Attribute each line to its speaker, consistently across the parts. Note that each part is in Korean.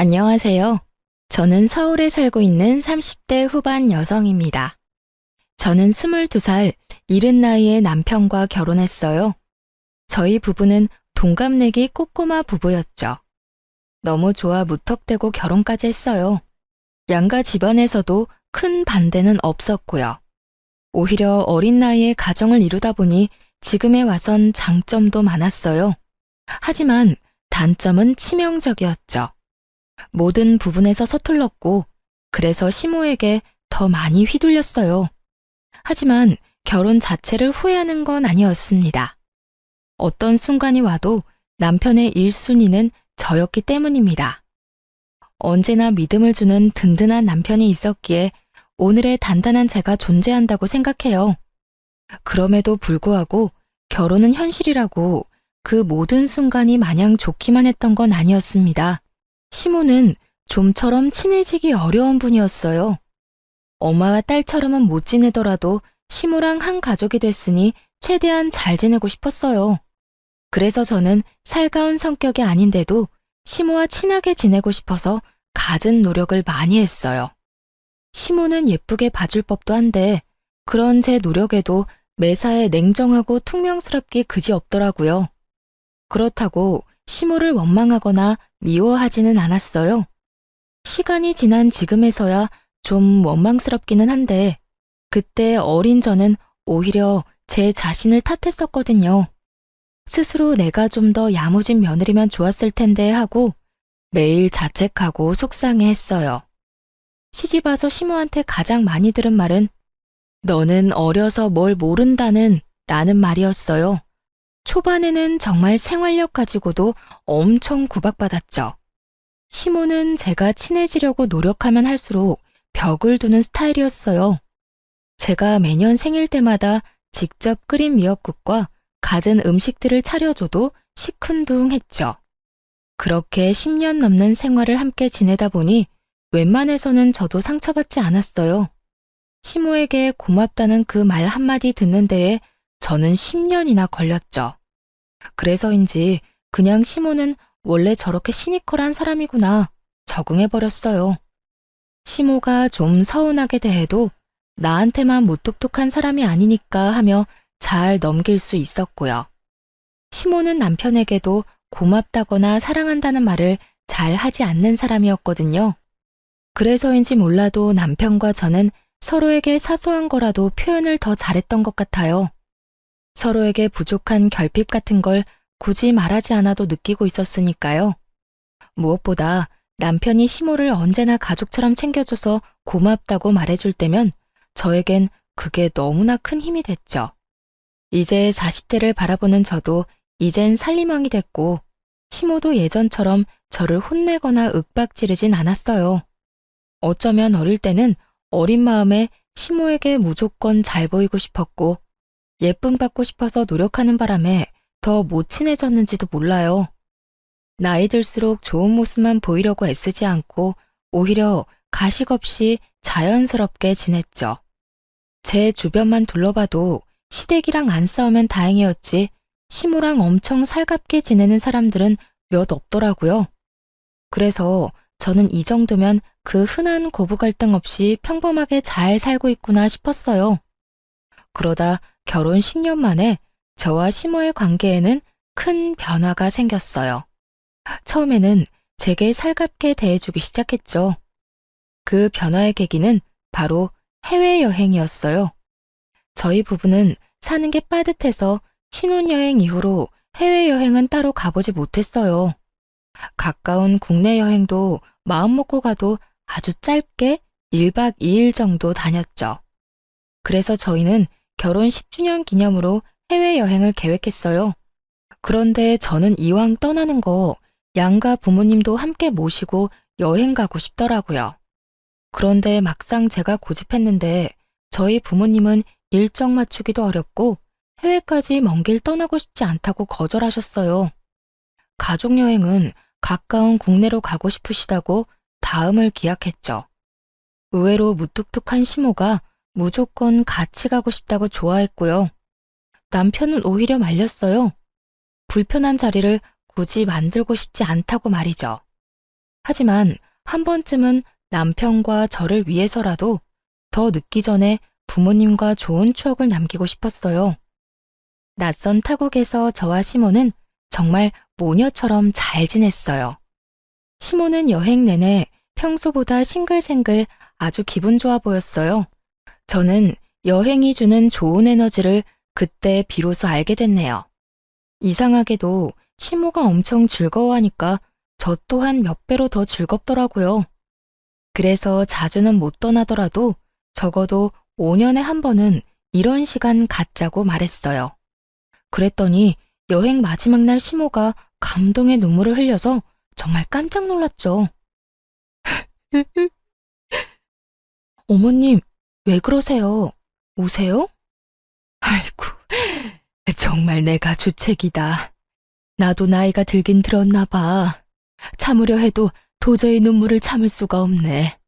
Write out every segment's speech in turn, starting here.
Speaker 1: 안녕하세요. 저는 서울에 살고 있는 30대 후반 여성입니다. 저는 22살, 이른 나이에 남편과 결혼했어요. 저희 부부는 동갑내기 꼬꼬마 부부였죠. 너무 좋아 무턱대고 결혼까지 했어요. 양가 집안에서도 큰 반대는 없었고요. 오히려 어린 나이에 가정을 이루다 보니 지금에 와선 장점도 많았어요. 하지만 단점은 치명적이었죠. 모든 부분에서 서툴렀고, 그래서 시모에게 더 많이 휘둘렸어요. 하지만 결혼 자체를 후회하는 건 아니었습니다. 어떤 순간이 와도 남편의 1순위는 저였기 때문입니다. 언제나 믿음을 주는 든든한 남편이 있었기에 오늘의 단단한 제가 존재한다고 생각해요. 그럼에도 불구하고 결혼은 현실이라고 그 모든 순간이 마냥 좋기만 했던 건 아니었습니다. 시모는 좀처럼 친해지기 어려운 분이었어요. 엄마와 딸처럼은 못 지내더라도 시모랑 한 가족이 됐으니 최대한 잘 지내고 싶었어요. 그래서 저는 살가운 성격이 아닌데도 시모와 친하게 지내고 싶어서 갖은 노력을 많이 했어요. 시모는 예쁘게 봐줄 법도 한데 그런 제 노력에도 매사에 냉정하고 퉁명스럽기 그지없더라고요. 그렇다고 시모를 원망하거나 미워하지는 않았어요. 시간이 지난 지금에서야 좀 원망스럽기는 한데 그때 어린 저는 오히려 제 자신을 탓했었거든요. 스스로 내가 좀 더 야무진 며느리면 좋았을 텐데 하고 매일 자책하고 속상해했어요. 시집와서 시모한테 가장 많이 들은 말은 너는 어려서 뭘 모른다는 라는 말이었어요. 초반에는 정말 생활력 가지고도 엄청 구박받았죠. 시모는 제가 친해지려고 노력하면 할수록 벽을 두는 스타일이었어요. 제가 매년 생일 때마다 직접 끓인 미역국과 갖은 음식들을 차려줘도 시큰둥했죠. 그렇게 10년 넘는 생활을 함께 지내다 보니 웬만해서는 저도 상처받지 않았어요. 시모에게 고맙다는 그 말 한마디 듣는 데에 저는 10년이나 걸렸죠. 그래서인지 그냥 시모는 원래 저렇게 시니컬한 사람이구나 적응해버렸어요. 시모가 좀 서운하게 대해도 나한테만 무뚝뚝한 사람이 아니니까 하며 잘 넘길 수 있었고요. 시모는 남편에게도 고맙다거나 사랑한다는 말을 잘 하지 않는 사람이었거든요. 그래서인지 몰라도 남편과 저는 서로에게 사소한 거라도 표현을 더 잘했던 것 같아요. 서로에게 부족한 결핍 같은 걸 굳이 말하지 않아도 느끼고 있었으니까요. 무엇보다 남편이 시모를 언제나 가족처럼 챙겨줘서 고맙다고 말해줄 때면 저에겐 그게 너무나 큰 힘이 됐죠. 이제 40대를 바라보는 저도 이젠 살림왕이 됐고 시모도 예전처럼 저를 혼내거나 윽박지르진 않았어요. 어쩌면 어릴 때는 어린 마음에 시모에게 무조건 잘 보이고 싶었고 예쁨 받고 싶어서 노력하는 바람에 더 못 친해졌는지도 몰라요. 나이 들수록 좋은 모습만 보이려고 애쓰지 않고 오히려 가식 없이 자연스럽게 지냈죠. 제 주변만 둘러봐도 시댁이랑 안 싸우면 다행이었지 시모랑 엄청 살갑게 지내는 사람들은 몇 없더라고요. 그래서 저는 이 정도면 그 흔한 고부 갈등 없이 평범하게 잘 살고 있구나 싶었어요. 그러다 결혼 10년 만에 저와 시모의 관계에는 큰 변화가 생겼어요. 처음에는 제게 살갑게 대해주기 시작했죠. 그 변화의 계기는 바로 해외여행이었어요. 저희 부부는 사는 게 빠듯해서 신혼여행 이후로 해외여행은 따로 가보지 못했어요. 가까운 국내 여행도 마음먹고 가도 아주 짧게 1박 2일 정도 다녔죠. 그래서 저희는 결혼 10주년 기념으로 해외여행을 계획했어요. 그런데 저는 이왕 떠나는 거 양가 부모님도 함께 모시고 여행 가고 싶더라고요. 그런데 막상 제가 고집했는데 저희 부모님은 일정 맞추기도 어렵고 해외까지 먼 길 떠나고 싶지 않다고 거절하셨어요. 가족여행은 가까운 국내로 가고 싶으시다고 다음을 기약했죠. 의외로 무뚝뚝한 시모가 무조건 같이 가고 싶다고 좋아했고요. 남편은 오히려 말렸어요. 불편한 자리를 굳이 만들고 싶지 않다고 말이죠. 하지만 한 번쯤은 남편과 저를 위해서라도 더 늦기 전에 부모님과 좋은 추억을 남기고 싶었어요. 낯선 타국에서 저와 시모는 정말 모녀처럼 잘 지냈어요. 시모는 여행 내내 평소보다 싱글생글 아주 기분 좋아 보였어요. 저는 여행이 주는 좋은 에너지를 그때 비로소 알게 됐네요. 이상하게도 시모가 엄청 즐거워하니까 저 또한 몇 배로 더 즐겁더라고요. 그래서 자주는 못 떠나더라도 적어도 5년에 한 번은 이런 시간 갖자고 말했어요. 그랬더니 여행 마지막 날 시모가 감동의 눈물을 흘려서 정말 깜짝 놀랐죠. 어머님, 왜 그러세요? 우세요? 아이고, 정말 내가 주책이다. 나도 나이가 들긴 들었나 봐. 참으려 해도 도저히 눈물을 참을 수가 없네.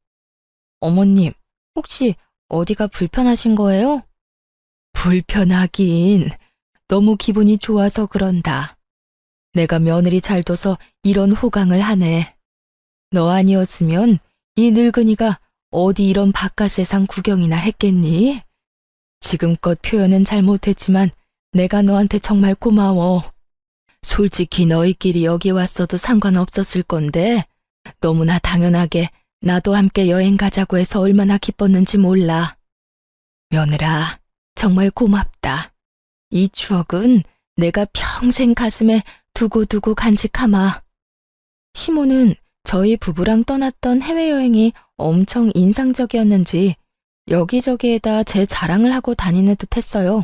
Speaker 1: 어머님, 혹시 어디가 불편하신 거예요? 불편하긴. 너무 기분이 좋아서 그런다. 내가 며느리 잘 둬서 이런 호강을 하네. 너 아니었으면 이 늙은이가 어디 이런 바깥 세상 구경이나 했겠니? 지금껏 표현은 잘 못했지만 내가 너한테 정말 고마워. 솔직히 너희끼리 여기 왔어도 상관없었을 건데 너무나 당연하게 나도 함께 여행 가자고 해서 얼마나 기뻤는지 몰라. 며느라, 정말 고맙다. 이 추억은 내가 평생 가슴에 두고두고 간직하마. 시모는 저희 부부랑 떠났던 해외여행이 엄청 인상적이었는지 여기저기에다 제 자랑을 하고 다니는 듯 했어요.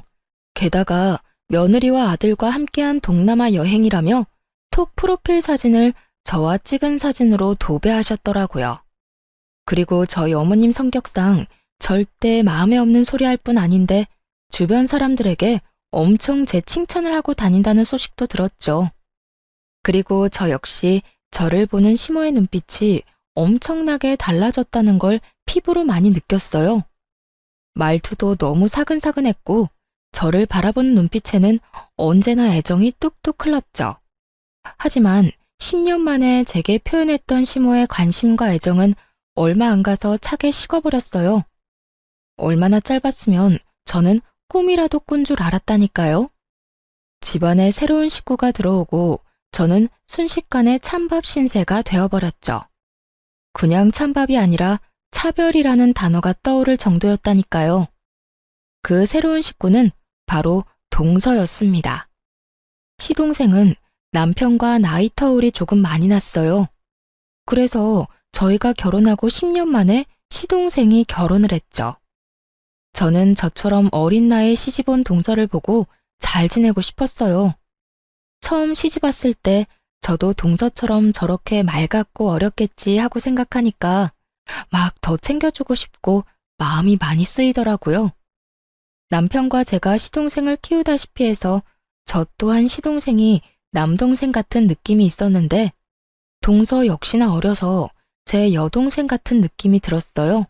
Speaker 1: 게다가 며느리와 아들과 함께한 동남아 여행이라며 톡 프로필 사진을 저와 찍은 사진으로 도배하셨더라고요. 그리고 저희 어머님 성격상 절대 마음에 없는 소리 할 뿐 아닌데 주변 사람들에게 엄청 제 칭찬을 하고 다닌다는 소식도 들었죠. 그리고 저 역시 저를 보는 시모의 눈빛이 엄청나게 달라졌다는 걸 피부로 많이 느꼈어요. 말투도 너무 사근사근했고 저를 바라보는 눈빛에는 언제나 애정이 뚝뚝 흘렀죠. 하지만 10년 만에 제게 표현했던 시모의 관심과 애정은 얼마 안 가서 차게 식어버렸어요. 얼마나 짧았으면 저는 꿈이라도 꾼 줄 알았다니까요. 집안에 새로운 식구가 들어오고 저는 순식간에 찬밥 신세가 되어버렸죠. 그냥 찬밥이 아니라 차별이라는 단어가 떠오를 정도였다니까요. 그 새로운 식구는 바로 동서였습니다. 시동생은 남편과 나이 터울이 조금 많이 났어요. 그래서 저희가 결혼하고 10년 만에 시동생이 결혼을 했죠. 저는 저처럼 어린 나이에 시집온 동서를 보고 잘 지내고 싶었어요. 처음 시집 왔을 때 저도 동서처럼 저렇게 맑았고 어렸겠지 하고 생각하니까 막 더 챙겨주고 싶고 마음이 많이 쓰이더라고요. 남편과 제가 시동생을 키우다시피 해서 저 또한 시동생이 남동생 같은 느낌이 있었는데 동서 역시나 어려서 제 여동생 같은 느낌이 들었어요.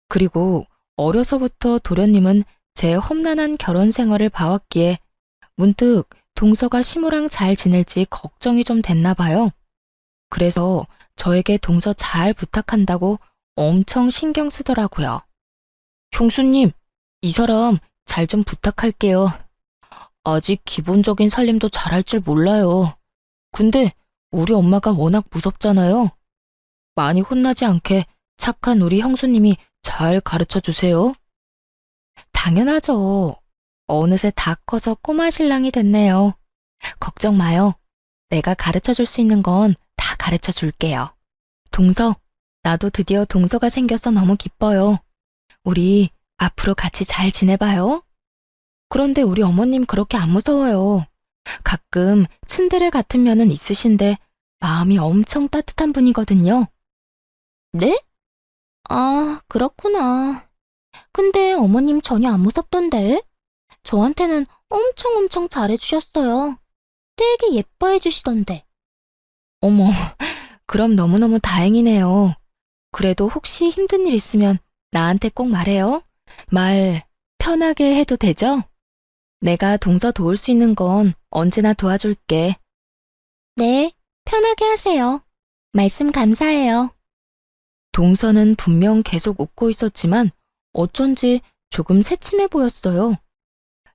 Speaker 1: 그리고 어려서부터 도련님은 제 험난한 결혼 생활을 봐왔기에 문득 동서가 시모랑 잘 지낼지 걱정이 좀 됐나 봐요. 그래서 저에게 동서 잘 부탁한다고 엄청 신경 쓰더라고요. 형수님, 이 사람 잘 좀 부탁할게요. 아직 기본적인 살림도 잘할 줄 몰라요. 근데 우리 엄마가 워낙 무섭잖아요. 많이 혼나지 않게 착한 우리 형수님이 잘 가르쳐 주세요. 당연하죠. 어느새 다 커서 꼬마 신랑이 됐네요. 걱정 마요. 내가 가르쳐 줄 수 있는 건 다 가르쳐 줄게요. 동서, 나도 드디어 동서가 생겨서 너무 기뻐요. 우리 앞으로 같이 잘 지내봐요. 그런데 우리 어머님 그렇게 안 무서워요. 가끔 츤데레 같은 면은 있으신데 마음이 엄청 따뜻한 분이거든요. 네? 아, 그렇구나. 근데 어머님 전혀 안 무섭던데? 저한테는 엄청 잘해주셨어요. 되게 예뻐해 주시던데. 어머, 그럼 너무너무 다행이네요. 그래도 혹시 힘든 일 있으면 나한테 꼭 말해요. 말 편하게 해도 되죠? 내가 동서 도울 수 있는 건 언제나 도와줄게. 네, 편하게 하세요. 말씀 감사해요. 동서는 분명 계속 웃고 있었지만 어쩐지 조금 새침해 보였어요.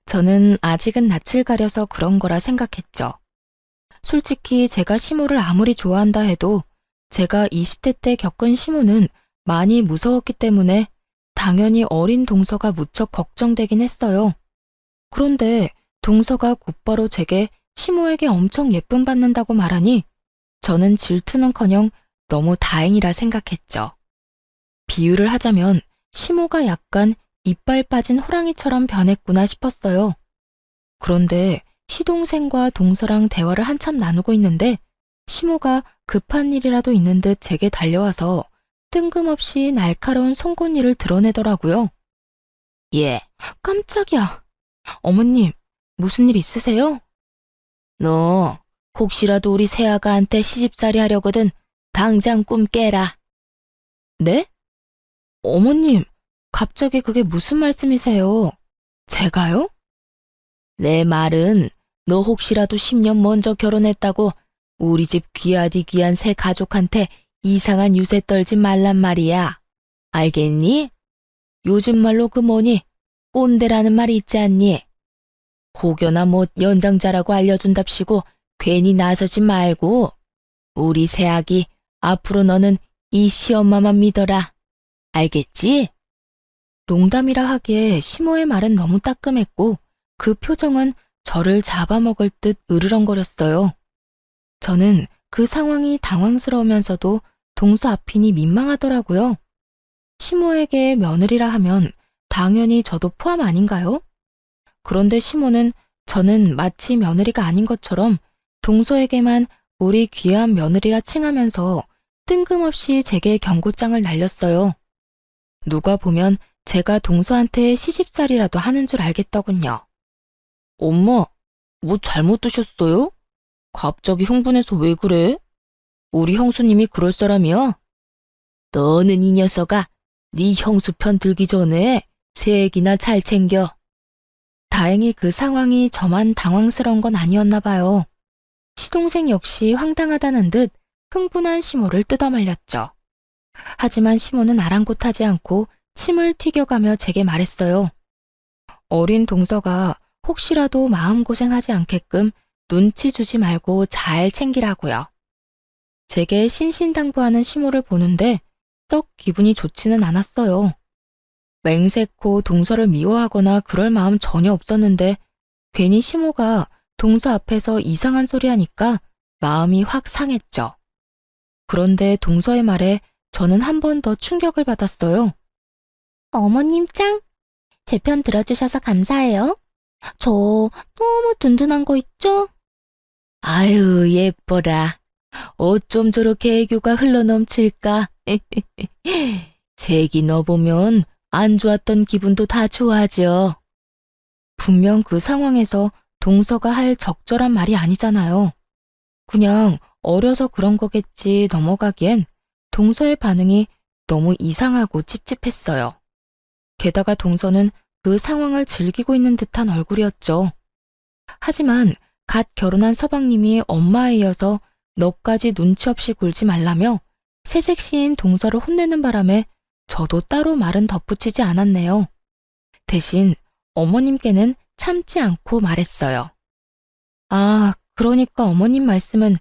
Speaker 1: 저는 아직은 낯을 가려서 그런 거라 생각했죠. 솔직히 제가 시모를 아무리 좋아한다 해도 제가 20대 때 겪은 시모는 많이 무서웠기 때문에 당연히 어린 동서가 무척 걱정되긴 했어요. 그런데 동서가 곧바로 제게 시모에게 엄청 예쁨 받는다고 말하니 저는 질투는커녕 너무 다행이라 생각했죠. 비유를 하자면 시모가 약간 이빨 빠진 호랑이처럼 변했구나 싶었어요. 그런데 시동생과 동서랑 대화를 한참 나누고 있는데 시모가 급한 일이라도 있는 듯 제게 달려와서 뜬금없이 날카로운 송곳니를 드러내더라고요. 예, 깜짝이야. 어머님, 무슨 일 있으세요? 너 혹시라도 우리 새아가한테 시집살이 하려거든 당장 꿈 깨라. 네? 어머님, 갑자기 그게 무슨 말씀이세요? 제가요? 내 말은 너 혹시라도 10년 먼저 결혼했다고 우리 집 귀하디 귀한 새 가족한테 이상한 유세 떨지 말란 말이야. 알겠니? 요즘 말로 그 뭐니? 꼰대라는 말이 있지 않니? 혹여나 못 연장자라고 알려준답시고 괜히 나서지 말고 우리 새아기 앞으로 너는 이 시엄마만 믿어라. 알겠지? 농담이라 하기에 시모의 말은 너무 따끔했고 그 표정은 저를 잡아먹을 듯 으르렁거렸어요. 저는 그 상황이 당황스러우면서도 동서 앞이니 민망하더라고요. 시모에게 며느리라 하면 당연히 저도 포함 아닌가요? 그런데 시모는 저는 마치 며느리가 아닌 것처럼 동서에게만 우리 귀한 며느리라 칭하면서 뜬금없이 제게 경고장을 날렸어요. 누가 보면 제가 동서한테 시집살이라도 하는 줄 알겠더군요. 엄마, 뭐 잘못 드셨어요? 갑자기 흥분해서 왜 그래? 우리 형수님이 그럴 사람이야? 너는 이 녀석아, 네 형수 편 들기 전에 새애기나 잘 챙겨. 다행히 그 상황이 저만 당황스러운 건 아니었나 봐요. 시동생 역시 황당하다는 듯 흥분한 시모를 뜯어말렸죠. 하지만 시모는 아랑곳하지 않고 침을 튀겨가며 제게 말했어요. 어린 동서가 혹시라도 마음고생하지 않게끔 눈치 주지 말고 잘 챙기라고요. 제게 신신당부하는 시모를 보는데 썩 기분이 좋지는 않았어요. 맹세코 동서를 미워하거나 그럴 마음 전혀 없었는데 괜히 시모가 동서 앞에서 이상한 소리 하니까 마음이 확 상했죠. 그런데 동서의 말에 저는 한 번 더 충격을 받았어요. 어머님 짱! 제 편 들어주셔서 감사해요. 저 너무 든든한 거 있죠? 아유, 예뻐라. 어쩜 저렇게 애교가 흘러넘칠까? 색이 너 보면 안 좋았던 기분도 다 좋아져. 분명 그 상황에서 동서가 할 적절한 말이 아니잖아요. 그냥 어려서 그런 거겠지 넘어가기엔 동서의 반응이 너무 이상하고 찝찝했어요. 게다가 동서는 그 상황을 즐기고 있는 듯한 얼굴이었죠. 하지만 갓 결혼한 서방님이 엄마에 이어서 너까지 눈치 없이 굴지 말라며 새색시인 동서를 혼내는 바람에 저도 따로 말은 덧붙이지 않았네요. 대신 어머님께는 참지 않고 말했어요. 아, 그러니까 어머님 말씀은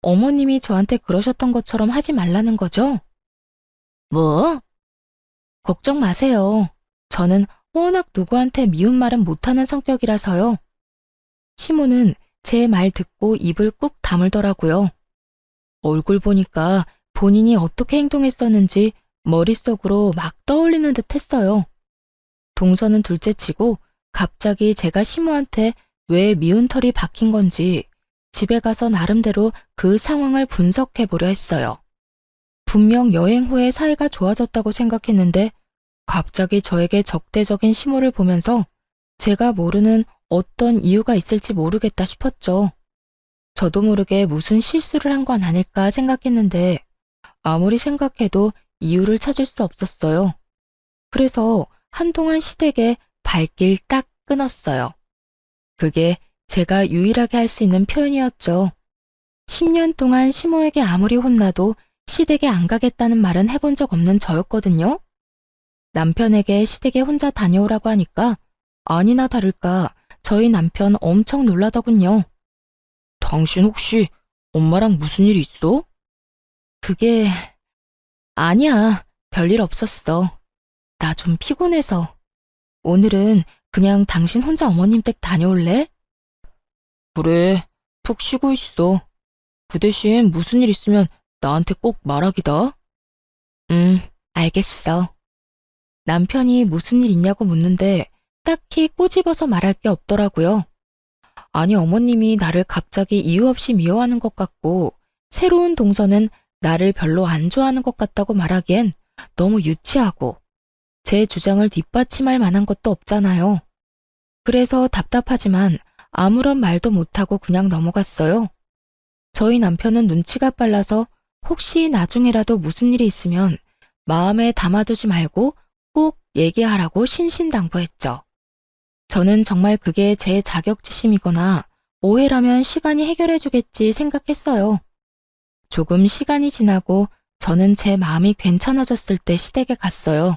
Speaker 1: 어머님이 저한테 그러셨던 것처럼 하지 말라는 거죠? 뭐? 걱정 마세요. 저는 워낙 누구한테 미운 말은 못하는 성격이라서요. 시모는 제 말 듣고 입을 꾹 다물더라고요. 얼굴 보니까 본인이 어떻게 행동했었는지 머릿속으로 막 떠올리는 듯 했어요. 동서는 둘째치고 갑자기 제가 시모한테 왜 미운 털이 박힌 건지 집에 가서 나름대로 그 상황을 분석해 보려 했어요. 분명 여행 후에 사이가 좋아졌다고 생각했는데 갑자기 저에게 적대적인 시모를 보면서 제가 모르는 어떤 이유가 있을지 모르겠다 싶었죠. 저도 모르게 무슨 실수를 한 건 아닐까 생각했는데 아무리 생각해도 이유를 찾을 수 없었어요. 그래서 한동안 시댁에 발길 딱 끊었어요. 그게 제가 유일하게 할 수 있는 표현이었죠. 10년 동안 시모에게 아무리 혼나도 시댁에 안 가겠다는 말은 해본 적 없는 저였거든요. 남편에게 시댁에 혼자 다녀오라고 하니까 아니나 다를까 저희 남편 엄청 놀라더군요. 당신 혹시 엄마랑 무슨 일 있어? 그게 아니야. 별일 없었어. 나 좀 피곤해서. 오늘은 그냥 당신 혼자 어머님 댁 다녀올래? 그래, 푹 쉬고 있어. 그 대신 무슨 일 있으면 나한테 꼭 말하기다. 응, 알겠어. 남편이 무슨 일 있냐고 묻는데 딱히 꼬집어서 말할 게 없더라고요. 아니, 어머님이 나를 갑자기 이유 없이 미워하는 것 같고, 새로운 동서는 나를 별로 안 좋아하는 것 같다고 말하기엔 너무 유치하고, 제 주장을 뒷받침할 만한 것도 없잖아요. 그래서 답답하지만 아무런 말도 못하고 그냥 넘어갔어요. 저희 남편은 눈치가 빨라서 혹시 나중에라도 무슨 일이 있으면 마음에 담아두지 말고 꼭 얘기하라고 신신당부했죠. 저는 정말 그게 제 자격지심이거나 오해라면 시간이 해결해주겠지 생각했어요. 조금 시간이 지나고 저는 제 마음이 괜찮아졌을 때 시댁에 갔어요.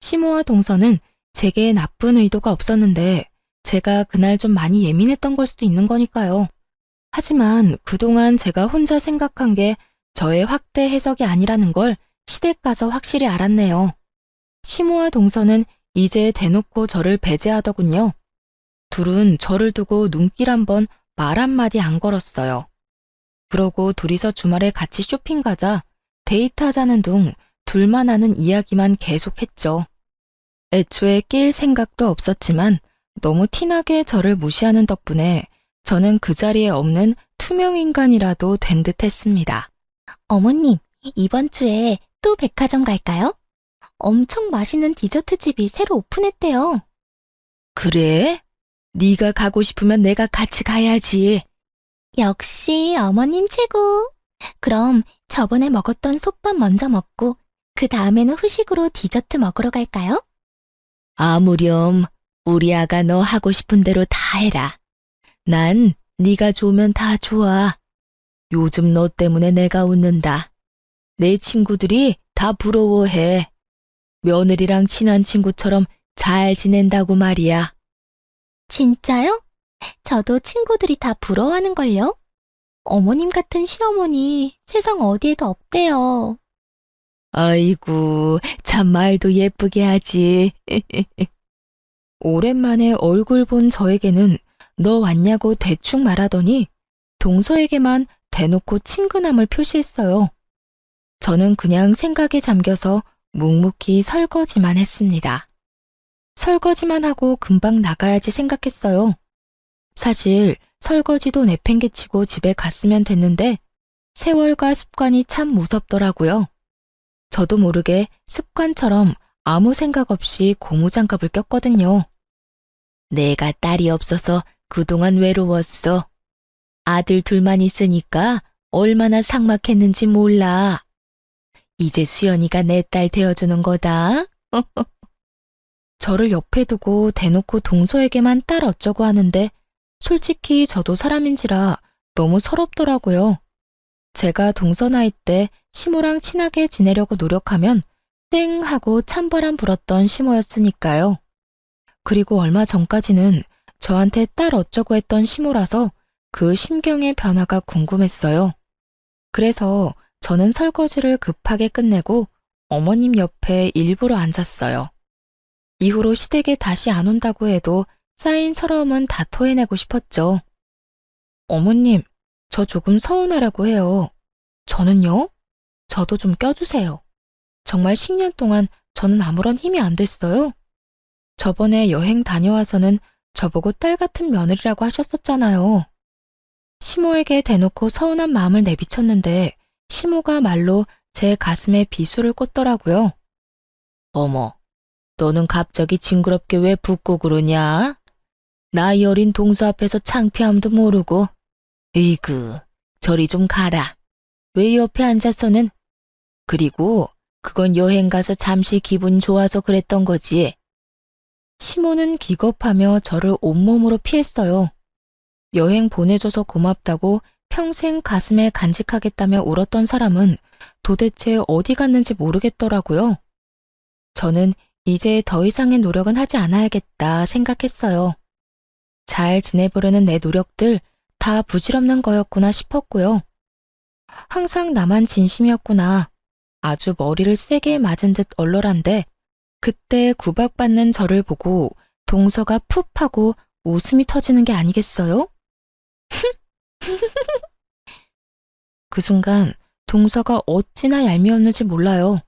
Speaker 1: 시모와 동서는 제게 나쁜 의도가 없었는데 제가 그날 좀 많이 예민했던 걸 수도 있는 거니까요. 하지만 그동안 제가 혼자 생각한 게 저의 확대 해석이 아니라는 걸 시댁 가서 확실히 알았네요. 시모와 동서는 이제 대놓고 저를 배제하더군요. 둘은 저를 두고 눈길 한번 말 한마디 안 걸었어요. 그러고 둘이서 주말에 같이 쇼핑 가자, 데이트하자는 둥 둘만 하는 이야기만 계속했죠. 애초에 낄 생각도 없었지만 너무 티나게 저를 무시하는 덕분에 저는 그 자리에 없는 투명인간이라도 된 듯 했습니다. 어머님, 이번 주에 또 백화점 갈까요? 엄청 맛있는 디저트 집이 새로 오픈했대요. 그래? 네가 가고 싶으면 내가 같이 가야지. 역시 어머님 최고. 그럼 저번에 먹었던 솥밥 먼저 먹고 그 다음에는 후식으로 디저트 먹으러 갈까요? 아무렴. 우리 아가 너 하고 싶은 대로 다 해라. 난 네가 좋으면 다 좋아. 요즘 너 때문에 내가 웃는다. 내 친구들이 다 부러워해. 며느리랑 친한 친구처럼 잘 지낸다고 말이야. 진짜요? 저도 친구들이 다 부러워하는걸요? 어머님 같은 시어머니 세상 어디에도 없대요. 아이고, 참 말도 예쁘게 하지. 오랜만에 얼굴 본 저에게는 너 왔냐고 대충 말하더니 동서에게만 대놓고 친근함을 표시했어요. 저는 그냥 생각에 잠겨서 묵묵히 설거지만 했습니다. 설거지만 하고 금방 나가야지 생각했어요. 사실 설거지도 내팽개치고 집에 갔으면 됐는데 세월과 습관이 참 무섭더라고요. 저도 모르게 습관처럼 아무 생각 없이 고무장갑을 꼈거든요. 내가 딸이 없어서 그동안 외로웠어. 아들 둘만 있으니까 얼마나 삭막했는지 몰라. 이제 수연이가 내 딸 되어주는 거다. 저를 옆에 두고 대놓고 동서에게만 딸 어쩌고 하는데 솔직히 저도 사람인지라 너무 서럽더라고요. 제가 동서 나이 때 시모랑 친하게 지내려고 노력하면 땡 하고 찬바람 불었던 시모였으니까요. 그리고 얼마 전까지는 저한테 딸 어쩌고 했던 시모라서 그 심경의 변화가 궁금했어요. 그래서 저는 설거지를 급하게 끝내고 어머님 옆에 일부러 앉았어요. 이후로 시댁에 다시 안 온다고 해도 쌓인 서러움은 다 토해내고 싶었죠. 어머님, 저 조금 서운하라고 해요. 저는요? 저도 좀 껴주세요. 정말 10년 동안 저는 아무런 힘이 안 됐어요. 저번에 여행 다녀와서는 저보고 딸 같은 며느리라고 하셨었잖아요. 시모에게 대놓고 서운한 마음을 내비쳤는데 시모가 말로 제 가슴에 비수를 꽂더라고요. 어머, 너는 갑자기 징그럽게 왜 붓고 그러냐? 나이 어린 동서 앞에서 창피함도 모르고. 으이그, 저리 좀 가라. 왜 옆에 앉아서는? 그리고 그건 여행 가서 잠시 기분 좋아서 그랬던 거지. 시모는 기겁하며 저를 온몸으로 피했어요. 여행 보내줘서 고맙다고 평생 가슴에 간직하겠다며 울었던 사람은 도대체 어디 갔는지 모르겠더라고요. 저는 이제 더 이상의 노력은 하지 않아야겠다 생각했어요. 잘 지내보려는 내 노력들 다 부질없는 거였구나 싶었고요. 항상 나만 진심이었구나. 아주 머리를 세게 맞은 듯 얼얼한데 그때 구박받는 저를 보고 동서가 푹 하고 웃음이 터지는 게 아니겠어요? 그 순간 동서가 어찌나 얄미웠는지 몰라요.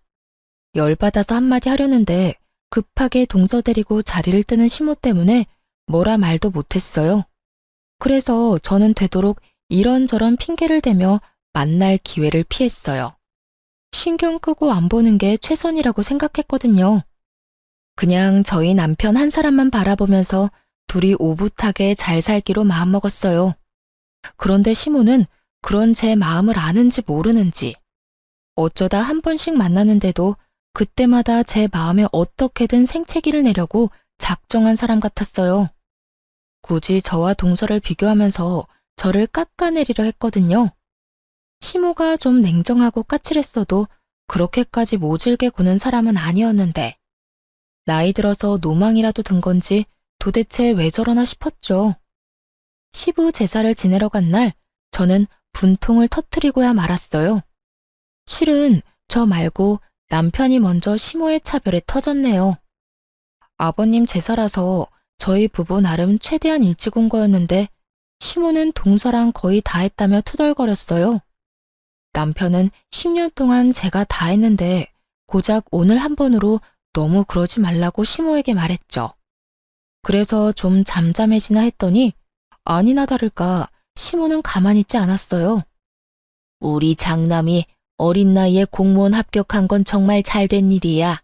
Speaker 1: 열받아서 한마디 하려는데 급하게 동서 데리고 자리를 뜨는 시모 때문에 뭐라 말도 못했어요. 그래서 저는 되도록 이런저런 핑계를 대며 만날 기회를 피했어요. 신경 끄고 안 보는 게 최선이라고 생각했거든요. 그냥 저희 남편 한 사람만 바라보면서 둘이 오붓하게 잘 살기로 마음먹었어요. 그런데 시모는 그런 제 마음을 아는지 모르는지 어쩌다 한 번씩 만나는데도 그때마다 제 마음에 어떻게든 생채기를 내려고 작정한 사람 같았어요. 굳이 저와 동서를 비교하면서 저를 깎아내리려 했거든요. 시모가 좀 냉정하고 까칠했어도 그렇게까지 모질게 구는 사람은 아니었는데 나이 들어서 노망이라도 든 건지 도대체 왜 저러나 싶었죠. 시부 제사를 지내러 간 날 저는 분통을 터뜨리고야 말았어요. 실은 저 말고 남편이 먼저 시모의 차별에 터졌네요. 아버님 제사라서 저희 부부 나름 최대한 일찍 온 거였는데 시모는 동서랑 거의 다 했다며 투덜거렸어요. 남편은 10년 동안 제가 다 했는데 고작 오늘 한 번으로 너무 그러지 말라고 시모에게 말했죠. 그래서 좀 잠잠해지나 했더니 아니나 다를까 시모는 가만히 있지 않았어요. 우리 장남이 어린 나이에 공무원 합격한 건 정말 잘된 일이야.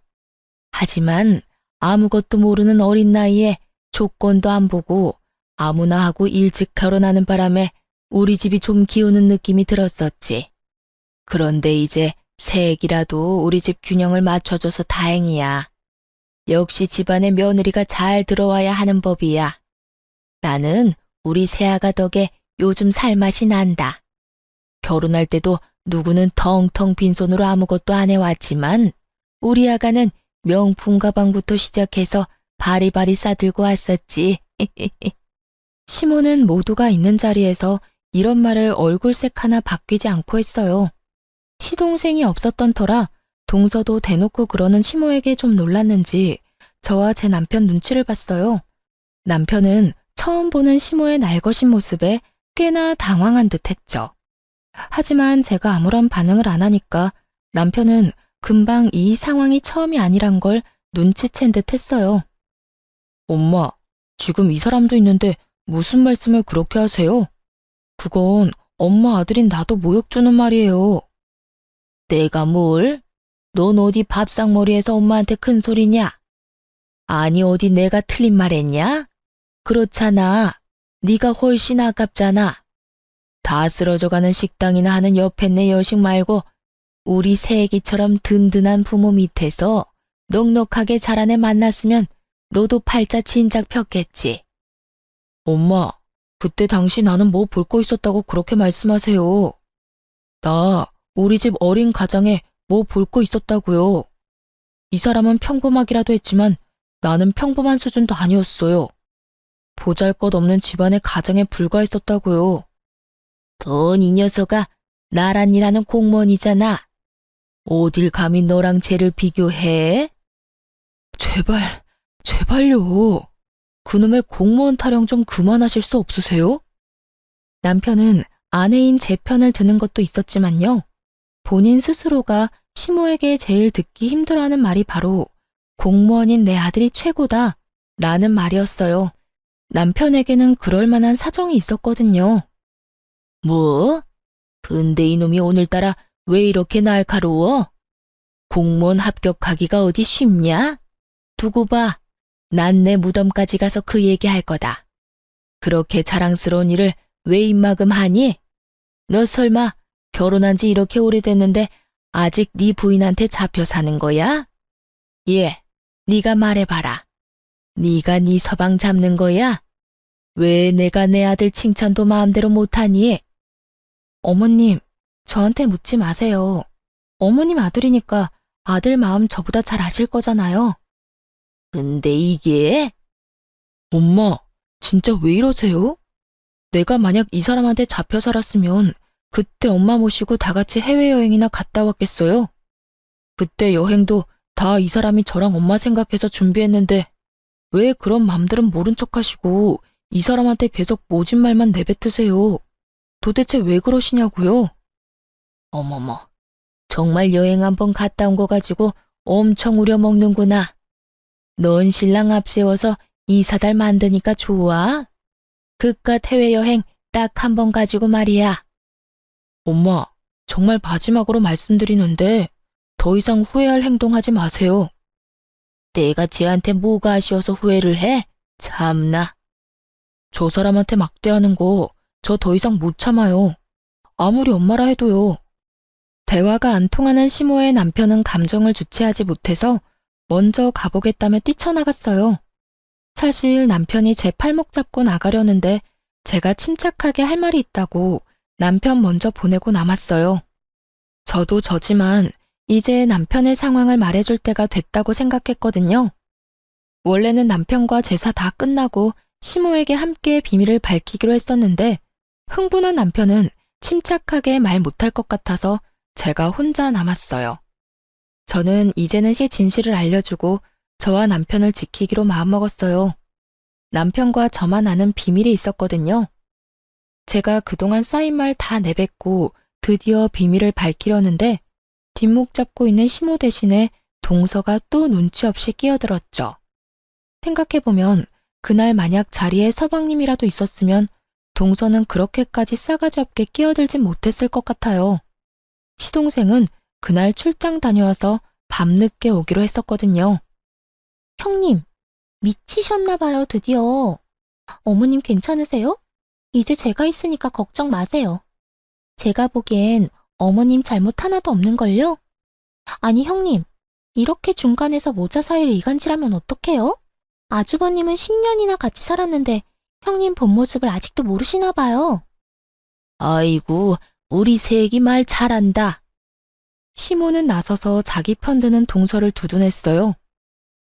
Speaker 1: 하지만 아무것도 모르는 어린 나이에 조건도 안 보고 아무나 하고 일찍 결혼하는 바람에 우리 집이 좀 기우는 느낌이 들었었지. 그런데 이제 새애기라도 우리 집 균형을 맞춰줘서 다행이야. 역시 집안에 며느리가 잘 들어와야 하는 법이야. 나는 우리 새아가 덕에 요즘 살맛이 난다. 결혼할 때도 누구는 텅텅 빈손으로 아무것도 안 해왔지만 우리 아가는 명품 가방부터 시작해서 바리바리 싸들고 왔었지. 시모는 모두가 있는 자리에서 이런 말을 얼굴색 하나 바뀌지 않고 했어요. 시동생이 없었던 터라 동서도 대놓고 그러는 시모에게 좀 놀랐는지 저와 제 남편 눈치를 봤어요. 남편은 처음 보는 시모의 날것인 모습에 꽤나 당황한 듯 했죠. 하지만 제가 아무런 반응을 안 하니까 남편은 금방 이 상황이 처음이 아니란 걸 눈치챈 듯 했어요. 엄마, 지금 이 사람도 있는데 무슨 말씀을 그렇게 하세요? 그건 엄마 아들인 나도 모욕 주는 말이에요. 내가 뭘? 넌 어디 밥상머리에서 엄마한테 큰 소리냐? 아니 어디 내가 틀린 말 했냐? 그렇잖아. 네가 훨씬 아깝잖아. 다 쓰러져가는 식당이나 하는 옆에 내 여식 말고 우리 새애기처럼 든든한 부모 밑에서 넉넉하게 자란 애 만났으면 너도 팔자 진작 폈겠지. 엄마, 그때 당시 나는 뭐 볼 거 있었다고 그렇게 말씀하세요. 나 우리 집 어린 가장에 뭐 볼 거 있었다고요. 이 사람은 평범하기라도 했지만 나는 평범한 수준도 아니었어요. 보잘것없는 집안의 가장에 불과했었다고요. 넌 이 녀석아 나란 일하는 공무원이잖아. 어딜 감히 너랑 쟤를 비교해? 제발요. 그놈의 공무원 타령 좀 그만하실 수 없으세요? 남편은 아내인 제 편을 드는 것도 있었지만요. 본인 스스로가 시모에게 제일 듣기 힘들어하는 말이 바로 공무원인 내 아들이 최고다 라는 말이었어요. 남편에게는 그럴 만한 사정이 있었거든요. 뭐? 근데 이놈이 오늘따라 왜 이렇게 날카로워? 공무원 합격하기가 어디 쉽냐? 두고 봐. 난 내 무덤까지 가서 그 얘기할 거다. 그렇게 자랑스러운 일을 왜 입막음 하니? 너 설마 결혼한 지 이렇게 오래됐는데 아직 네 부인한테 잡혀 사는 거야? 예, 네가 말해봐라. 네가 네 서방 잡는 거야? 왜 내가 내 아들 칭찬도 마음대로 못하니? 어머님, 저한테 묻지 마세요. 어머님 아들이니까 아들 마음 저보다 잘 아실 거잖아요.
Speaker 2: 근데 이게?
Speaker 1: 엄마, 진짜 왜 이러세요? 내가 만약 이 사람한테 잡혀 살았으면 그때 엄마 모시고 다 같이 해외여행이나 갔다 왔겠어요? 그때 여행도 다 이 사람이 저랑 엄마 생각해서 준비했는데 왜 그런 맘들은 모른 척 하시고 이 사람한테 계속 모진 말만 내뱉으세요? 도대체 왜 그러시냐고요?
Speaker 2: 어머머, 정말 여행 한번 갔다 온 거 가지고 엄청 우려먹는구나. 넌 신랑 앞세워서 이사달 만드니까 좋아? 그깟 해외여행 딱 한 번 가지고 말이야.
Speaker 1: 엄마, 정말 마지막으로 말씀드리는데 더 이상 후회할 행동하지 마세요.
Speaker 2: 내가 쟤한테 뭐가 아쉬워서 후회를 해? 참나.
Speaker 1: 저 사람한테 막대하는 거 저 더 이상 못 참아요. 아무리 엄마라 해도요. 대화가 안 통하는 시모의 남편은 감정을 주체하지 못해서 먼저 가보겠다며 뛰쳐나갔어요. 사실 남편이 제 팔목 잡고 나가려는데 제가 침착하게 할 말이 있다고 남편 먼저 보내고 남았어요. 저도 저지만 이제 남편의 상황을 말해줄 때가 됐다고 생각했거든요. 원래는 남편과 제사 다 끝나고 시모에게 함께 비밀을 밝히기로 했었는데 흥분한 남편은 침착하게 말 못할 것 같아서 제가 혼자 남았어요. 저는 이제는 진실을 알려주고 저와 남편을 지키기로 마음먹었어요. 남편과 저만 아는 비밀이 있었거든요. 제가 그동안 쌓인 말 다 내뱉고 드디어 비밀을 밝히려는데 뒷목 잡고 있는 시모 대신에 동서가 또 눈치 없이 끼어들었죠. 생각해보면 그날 만약 자리에 서방님이라도 있었으면 동서는 그렇게까지 싸가지 없게 끼어들진 못했을 것 같아요. 시동생은 그날 출장 다녀와서 밤늦게 오기로 했었거든요. 형님, 미치셨나봐요, 드디어. 어머님 괜찮으세요? 이제 제가 있으니까 걱정 마세요. 제가 보기엔 어머님 잘못 하나도 없는걸요? 아니, 형님, 이렇게 중간에서 모자 사이를 이간질하면 어떡해요? 아주버님은 10년이나 같이 살았는데 형님 본 모습을 아직도 모르시나 봐요.
Speaker 2: 아이고, 우리 새끼 말 잘한다.
Speaker 1: 시모는 나서서 자기 편드는 동서를 두둔했어요.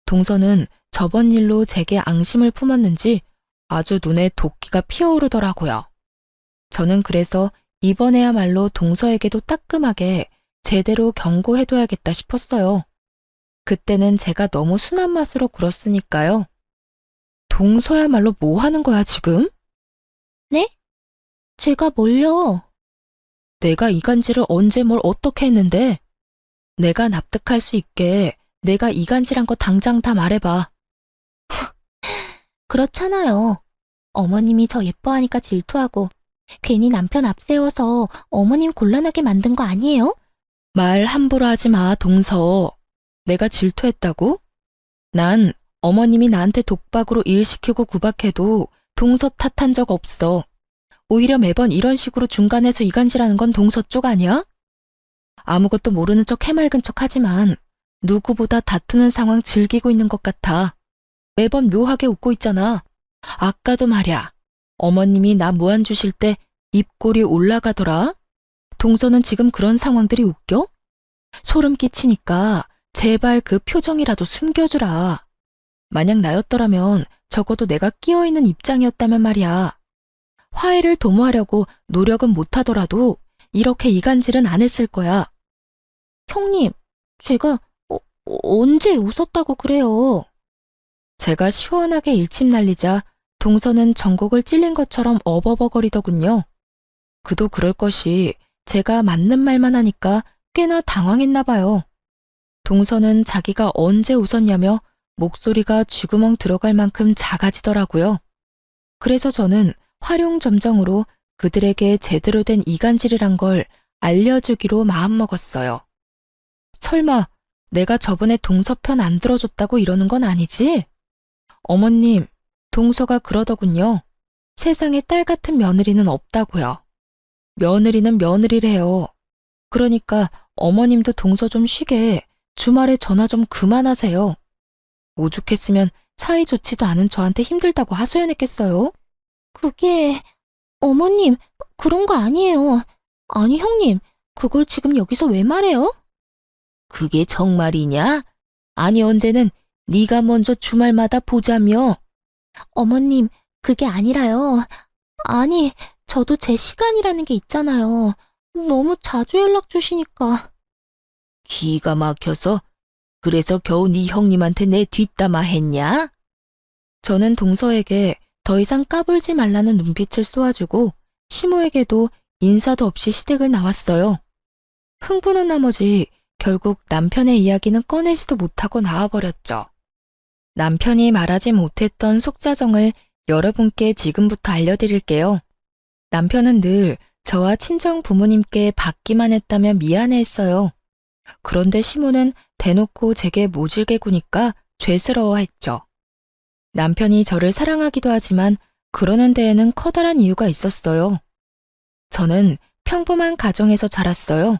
Speaker 1: 동서는 저번 일로 제게 앙심을 품었는지 아주 눈에 도끼가 피어오르더라고요. 저는 그래서 이번에야말로 동서에게도 따끔하게 제대로 경고해둬야겠다 싶었어요. 그때는 제가 너무 순한 맛으로 굴었으니까요. 동서야말로 뭐 하는 거야, 지금? 네? 제가 뭘요? 내가 이간질을 언제 뭘 어떻게 했는데? 내가 납득할 수 있게 내가 이간질한 거 당장 다 말해봐. 그렇잖아요. 어머님이 저 예뻐하니까 질투하고 괜히 남편 앞세워서 어머님 곤란하게 만든 거 아니에요? 말 함부로 하지 마, 동서. 내가 질투했다고? 난 어머님이 나한테 독박으로 일 시키고 구박해도 동서 탓한 적 없어. 오히려 매번 이런 식으로 중간에서 이간질하는 건 동서 쪽 아니야? 아무것도 모르는 척 해맑은 척 하지만 누구보다 다투는 상황 즐기고 있는 것 같아. 매번 묘하게 웃고 있잖아. 아까도 말야. 어머님이 나 무안 주실 때 입꼬리 올라가더라. 동서는 지금 그런 상황들이 웃겨? 소름 끼치니까 제발 그 표정이라도 숨겨주라. 만약 나였더라면 적어도 내가 끼어있는 입장이었다면 말이야. 화해를 도모하려고 노력은 못하더라도 이렇게 이간질은 안 했을 거야. 형님, 제가 언제 웃었다고 그래요? 제가 시원하게 일침 날리자 동서는 전곡을 찔린 것처럼 어버버거리더군요. 그도 그럴 것이 제가 맞는 말만 하니까 꽤나 당황했나 봐요. 동서는 자기가 언제 웃었냐며 목소리가 쥐구멍 들어갈 만큼 작아지더라고요. 그래서 저는 활용점정으로 그들에게 제대로 된 이간질이란 걸 알려주기로 마음먹었어요. 설마 내가 저번에 동서 편 안 들어줬다고 이러는 건 아니지? 어머님, 동서가 그러더군요. 세상에 딸 같은 며느리는 없다고요. 며느리는 며느리래요. 그러니까 어머님도 동서 좀 쉬게 주말에 전화 좀 그만하세요. 오죽했으면 사이 좋지도 않은 저한테 힘들다고 하소연했겠어요? 그게... 어머님, 그런 거 아니에요.
Speaker 2: 아니, 형님, 그걸 지금 여기서 왜 말해요? 그게 정말이냐? 아니, 언제는 네가 먼저 주말마다 보자며. 어머님, 그게 아니라요. 아니, 저도 제 시간이라는 게 있잖아요. 너무 자주 연락 주시니까. 기가 막혀서 그래서 겨우 네 형님한테 내 뒷담화 했냐? 저는 동서에게 더 이상 까불지 말라는 눈빛을 쏘아주고 시모에게도 인사도 없이 시댁을 나왔어요. 흥분한 나머지 결국 남편의 이야기는 꺼내지도 못하고 나와버렸죠. 남편이 말하지 못했던 속사정을 여러분께 지금부터 알려드릴게요. 남편은 늘 저와 친정 부모님께 받기만 했다며 미안해했어요. 그런데 시모는 대놓고 제게 모질게 구니까 죄스러워했죠. 남편이 저를 사랑하기도 하지만 그러는 데에는 커다란 이유가 있었어요. 저는 평범한 가정에서 자랐어요.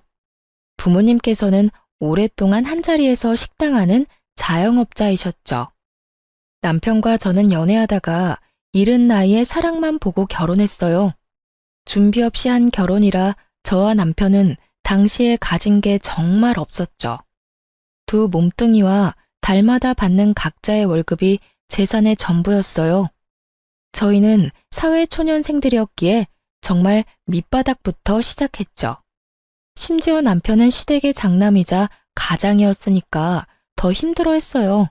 Speaker 2: 부모님께서는 오랫동안 한자리에서 식당하는 자영업자이셨죠. 남편과 저는 연애하다가 이른 나이에 사랑만 보고 결혼했어요. 준비 없이 한 결혼이라 저와 남편은 당시에 가진 게 정말 없었죠. 두 몸뚱이와 달마다 받는 각자의 월급이 재산의 전부였어요. 저희는 사회초년생들이었기에 정말 밑바닥부터 시작했죠. 심지어 남편은 시댁의 장남이자 가장이었으니까 더 힘들어했어요.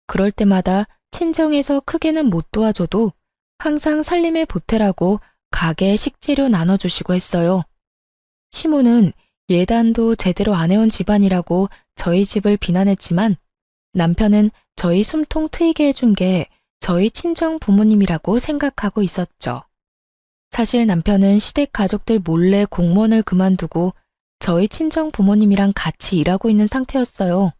Speaker 2: 그럴 때마다 친정에서 크게는 못 도와줘도 항상 살림에 보태라고 가게 식재료 나눠주시고 했어요. 시모는 예단도 제대로 안 해온 집안이라고 저희 집을 비난했지만 남편은 저희 숨통 트이게 해준 게 저희 친정 부모님이라고 생각하고 있었죠. 사실 남편은 시댁 가족들 몰래 공무원을 그만두고 저희 친정 부모님이랑 같이 일하고 있는 상태였어요.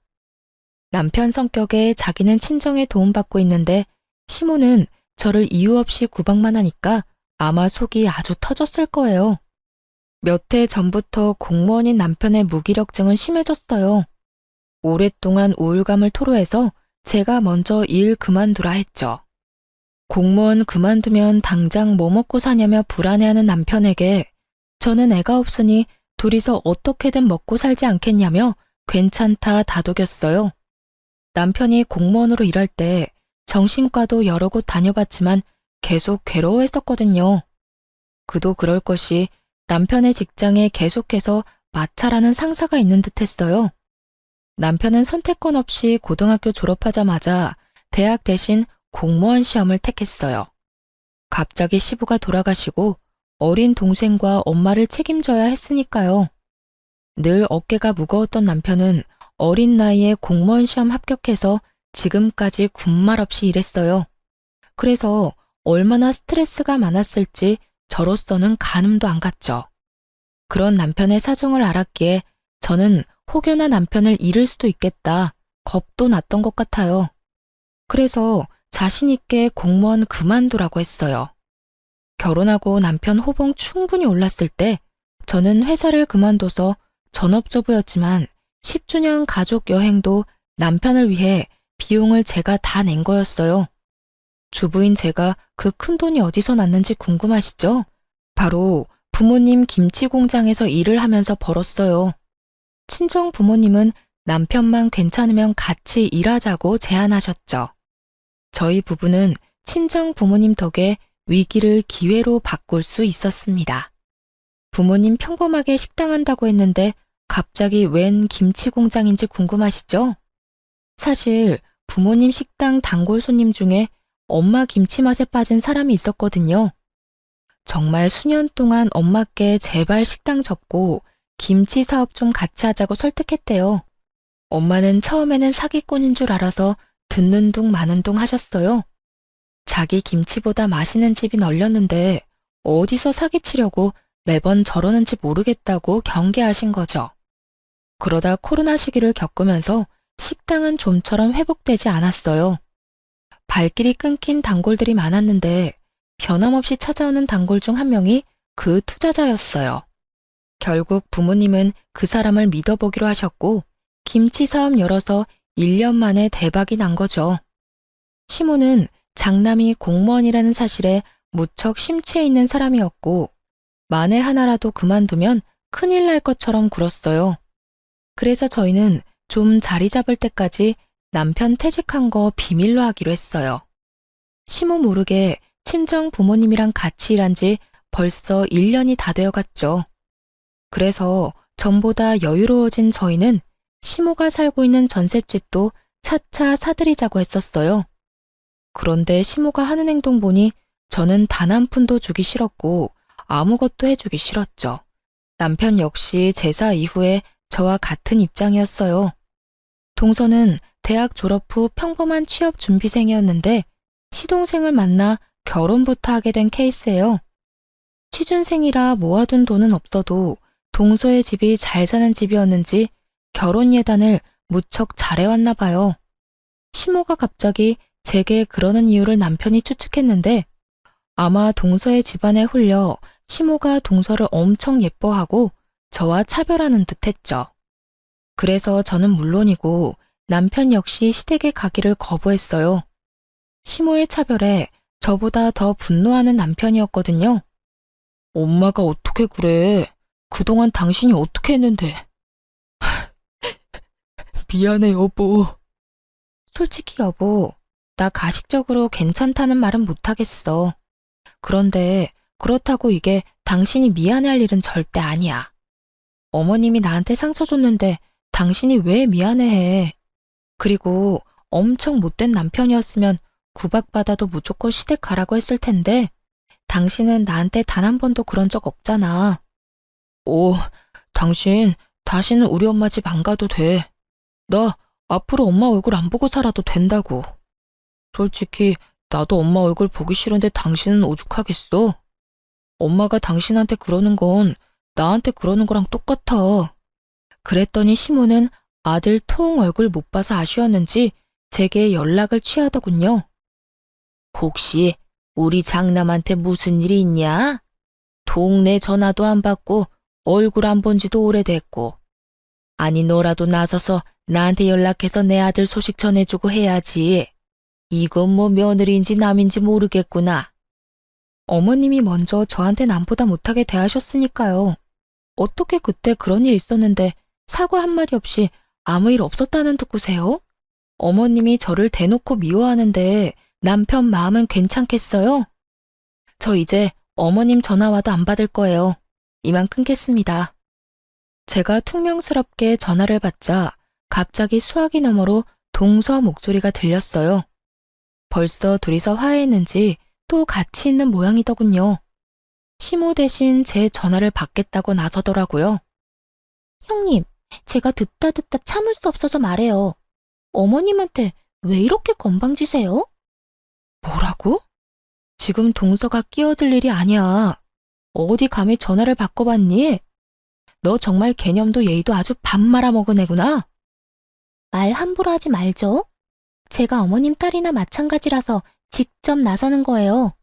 Speaker 2: 남편 성격에 자기는 친정에 도움받고 있는데 시모는 저를 이유 없이 구박만 하니까 아마 속이 아주 터졌을 거예요. 몇 해 전부터 공무원인 남편의 무기력증은 심해졌어요. 오랫동안 우울감을 토로해서 제가 먼저 일 그만두라 했죠. 공무원 그만두면 당장 뭐 먹고 사냐며 불안해하는 남편에게 저는 애가 없으니 둘이서 어떻게든 먹고 살지 않겠냐며 괜찮다 다독였어요. 남편이 공무원으로 일할 때 정신과도 여러 곳 다녀봤지만 계속 괴로워했었거든요. 그도 그럴 것이 남편의 직장에 계속해서 마찰하는 상사가 있는 듯 했어요. 남편은 선택권 없이 고등학교 졸업하자마자 대학 대신 공무원 시험을 택했어요. 갑자기 시부가 돌아가시고 어린 동생과 엄마를 책임져야 했으니까요. 늘 어깨가 무거웠던 남편은 어린 나이에 공무원 시험 합격해서 지금까지 군말 없이 일했어요. 그래서 얼마나 스트레스가 많았을지 저로서는 가늠도 안 갔죠. 그런 남편의 사정을 알았기에 저는 혹여나 남편을 잃을 수도 있겠다 겁도 났던 것 같아요. 그래서 자신 있게 공무원 그만두라고 했어요. 결혼하고 남편 호봉 충분히 올랐을 때 저는 회사를 그만둬서 전업주부였지만 10주년 가족 여행도 남편을 위해 비용을 제가 다 낸 거였어요. 주부인 제가 그 큰 돈이 어디서 났는지 궁금하시죠? 바로 부모님 김치 공장에서 일을 하면서 벌었어요. 친정 부모님은 남편만 괜찮으면 같이 일하자고 제안하셨죠. 저희 부부는 친정 부모님 덕에 위기를 기회로 바꿀 수 있었습니다. 부모님 평범하게 식당 한다고 했는데 갑자기 웬 김치 공장인지 궁금하시죠? 사실 부모님 식당 단골 손님 중에 엄마 김치 맛에 빠진 사람이 있었거든요. 정말 수년 동안 엄마께 제발 식당 접고 김치 사업 좀 같이 하자고 설득했대요. 엄마는 처음에는 사기꾼인 줄 알아서 듣는 둥 마는 둥 하셨어요. 자기 김치보다 맛있는 집이 널렸는데 어디서 사기치려고 매번 저러는지 모르겠다고 경계하신 거죠. 그러다 코로나 시기를 겪으면서 식당은 좀처럼 회복되지 않았어요. 발길이 끊긴 단골들이 많았는데 변함없이 찾아오는 단골 중 한 명이 그 투자자였어요. 결국 부모님은 그 사람을 믿어보기로 하셨고 김치 사업 열어서 1년 만에 대박이 난 거죠. 시모는 장남이 공무원이라는 사실에 무척 심취해 있는 사람이었고
Speaker 1: 만에 하나라도 그만두면 큰일 날 것처럼 굴었어요. 그래서 저희는 좀 자리 잡을 때까지 남편 퇴직한 거 비밀로 하기로 했어요. 시모 모르게 친정 부모님이랑 같이 일한 지 벌써 1년이 다 되어 갔죠. 그래서 전보다 여유로워진 저희는 시모가 살고 있는 전셋집도 차차 사들이자고 했었어요. 그런데 시모가 하는 행동 보니 저는 단 한 푼도 주기 싫었고 아무것도 해주기 싫었죠. 남편 역시 제사 이후에 저와 같은 입장이었어요. 동서는 대학 졸업 후 평범한 취업 준비생이었는데 시동생을 만나 결혼부터 하게 된 케이스예요. 취준생이라 모아둔 돈은 없어도 동서의 집이 잘 사는 집이었는지 결혼 예단을 무척 잘해왔나 봐요. 시모가 갑자기 제게 그러는 이유를 남편이 추측했는데 아마 동서의 집안에 홀려 시모가 동서를 엄청 예뻐하고 저와 차별하는 듯 했죠. 그래서 저는 물론이고 남편 역시 시댁에 가기를 거부했어요. 시모의 차별에 저보다 더 분노하는 남편이었거든요. 엄마가 어떻게 그래? 그동안 당신이 어떻게 했는데? 미안해, 여보. 솔직히 여보, 나 가식적으로 괜찮다는 말은 못하겠어. 그런데 그렇다고 이게 당신이 미안해할 일은 절대 아니야. 어머님이 나한테 상처 줬는데 당신이 왜 미안해해? 그리고 엄청 못된 남편이었으면 구박받아도 무조건 시댁 가라고 했을 텐데 당신은 나한테 단 한 번도 그런 적 없잖아. 오, 당신 다시는 우리 엄마 집 안 가도 돼. 나 앞으로 엄마 얼굴 안 보고 살아도 된다고. 솔직히 나도 엄마 얼굴 보기 싫은데 당신은 오죽하겠어? 엄마가 당신한테 그러는 건 나한테 그러는 거랑 똑같아. 그랬더니 시모는 아들 통 얼굴 못 봐서 아쉬웠는지 제게 연락을 취하더군요. 혹시 우리 장남한테 무슨 일이 있냐? 동네 전화도 안 받고 얼굴 안 본 지도 오래됐고. 아니 너라도 나서서 나한테 연락해서 내 아들 소식 전해주고 해야지. 이건 뭐 며느리인지 남인지 모르겠구나. 어머님이 먼저 저한테 남보다 못하게 대하셨으니까요. 어떻게 그때 그런 일 있었는데 사과 한마디 없이 아무 일 없었다는 듣고세요? 어머님이 저를 대놓고 미워하는데 남편 마음은 괜찮겠어요? 저 이제 어머님 전화 와도 안 받을 거예요. 이만 끊겠습니다. 제가 퉁명스럽게 전화를 받자 갑자기 수화기 너머로 동서 목소리가 들렸어요. 벌써 둘이서 화해했는지 또 같이 있는 모양이더군요. 시모 대신 제 전화를 받겠다고 나서더라고요. 형님, 제가 듣다 참을 수 없어서 말해요. 어머님한테 왜 이렇게 건방지세요? 뭐라고? 지금 동서가 끼어들 일이 아니야. 어디 감히 전화를 바꿔봤니? 너 정말 개념도 예의도 아주 밥 말아먹은 애구나. 말 함부로 하지 말죠. 제가 어머님 딸이나 마찬가지라서 직접 나서는 거예요.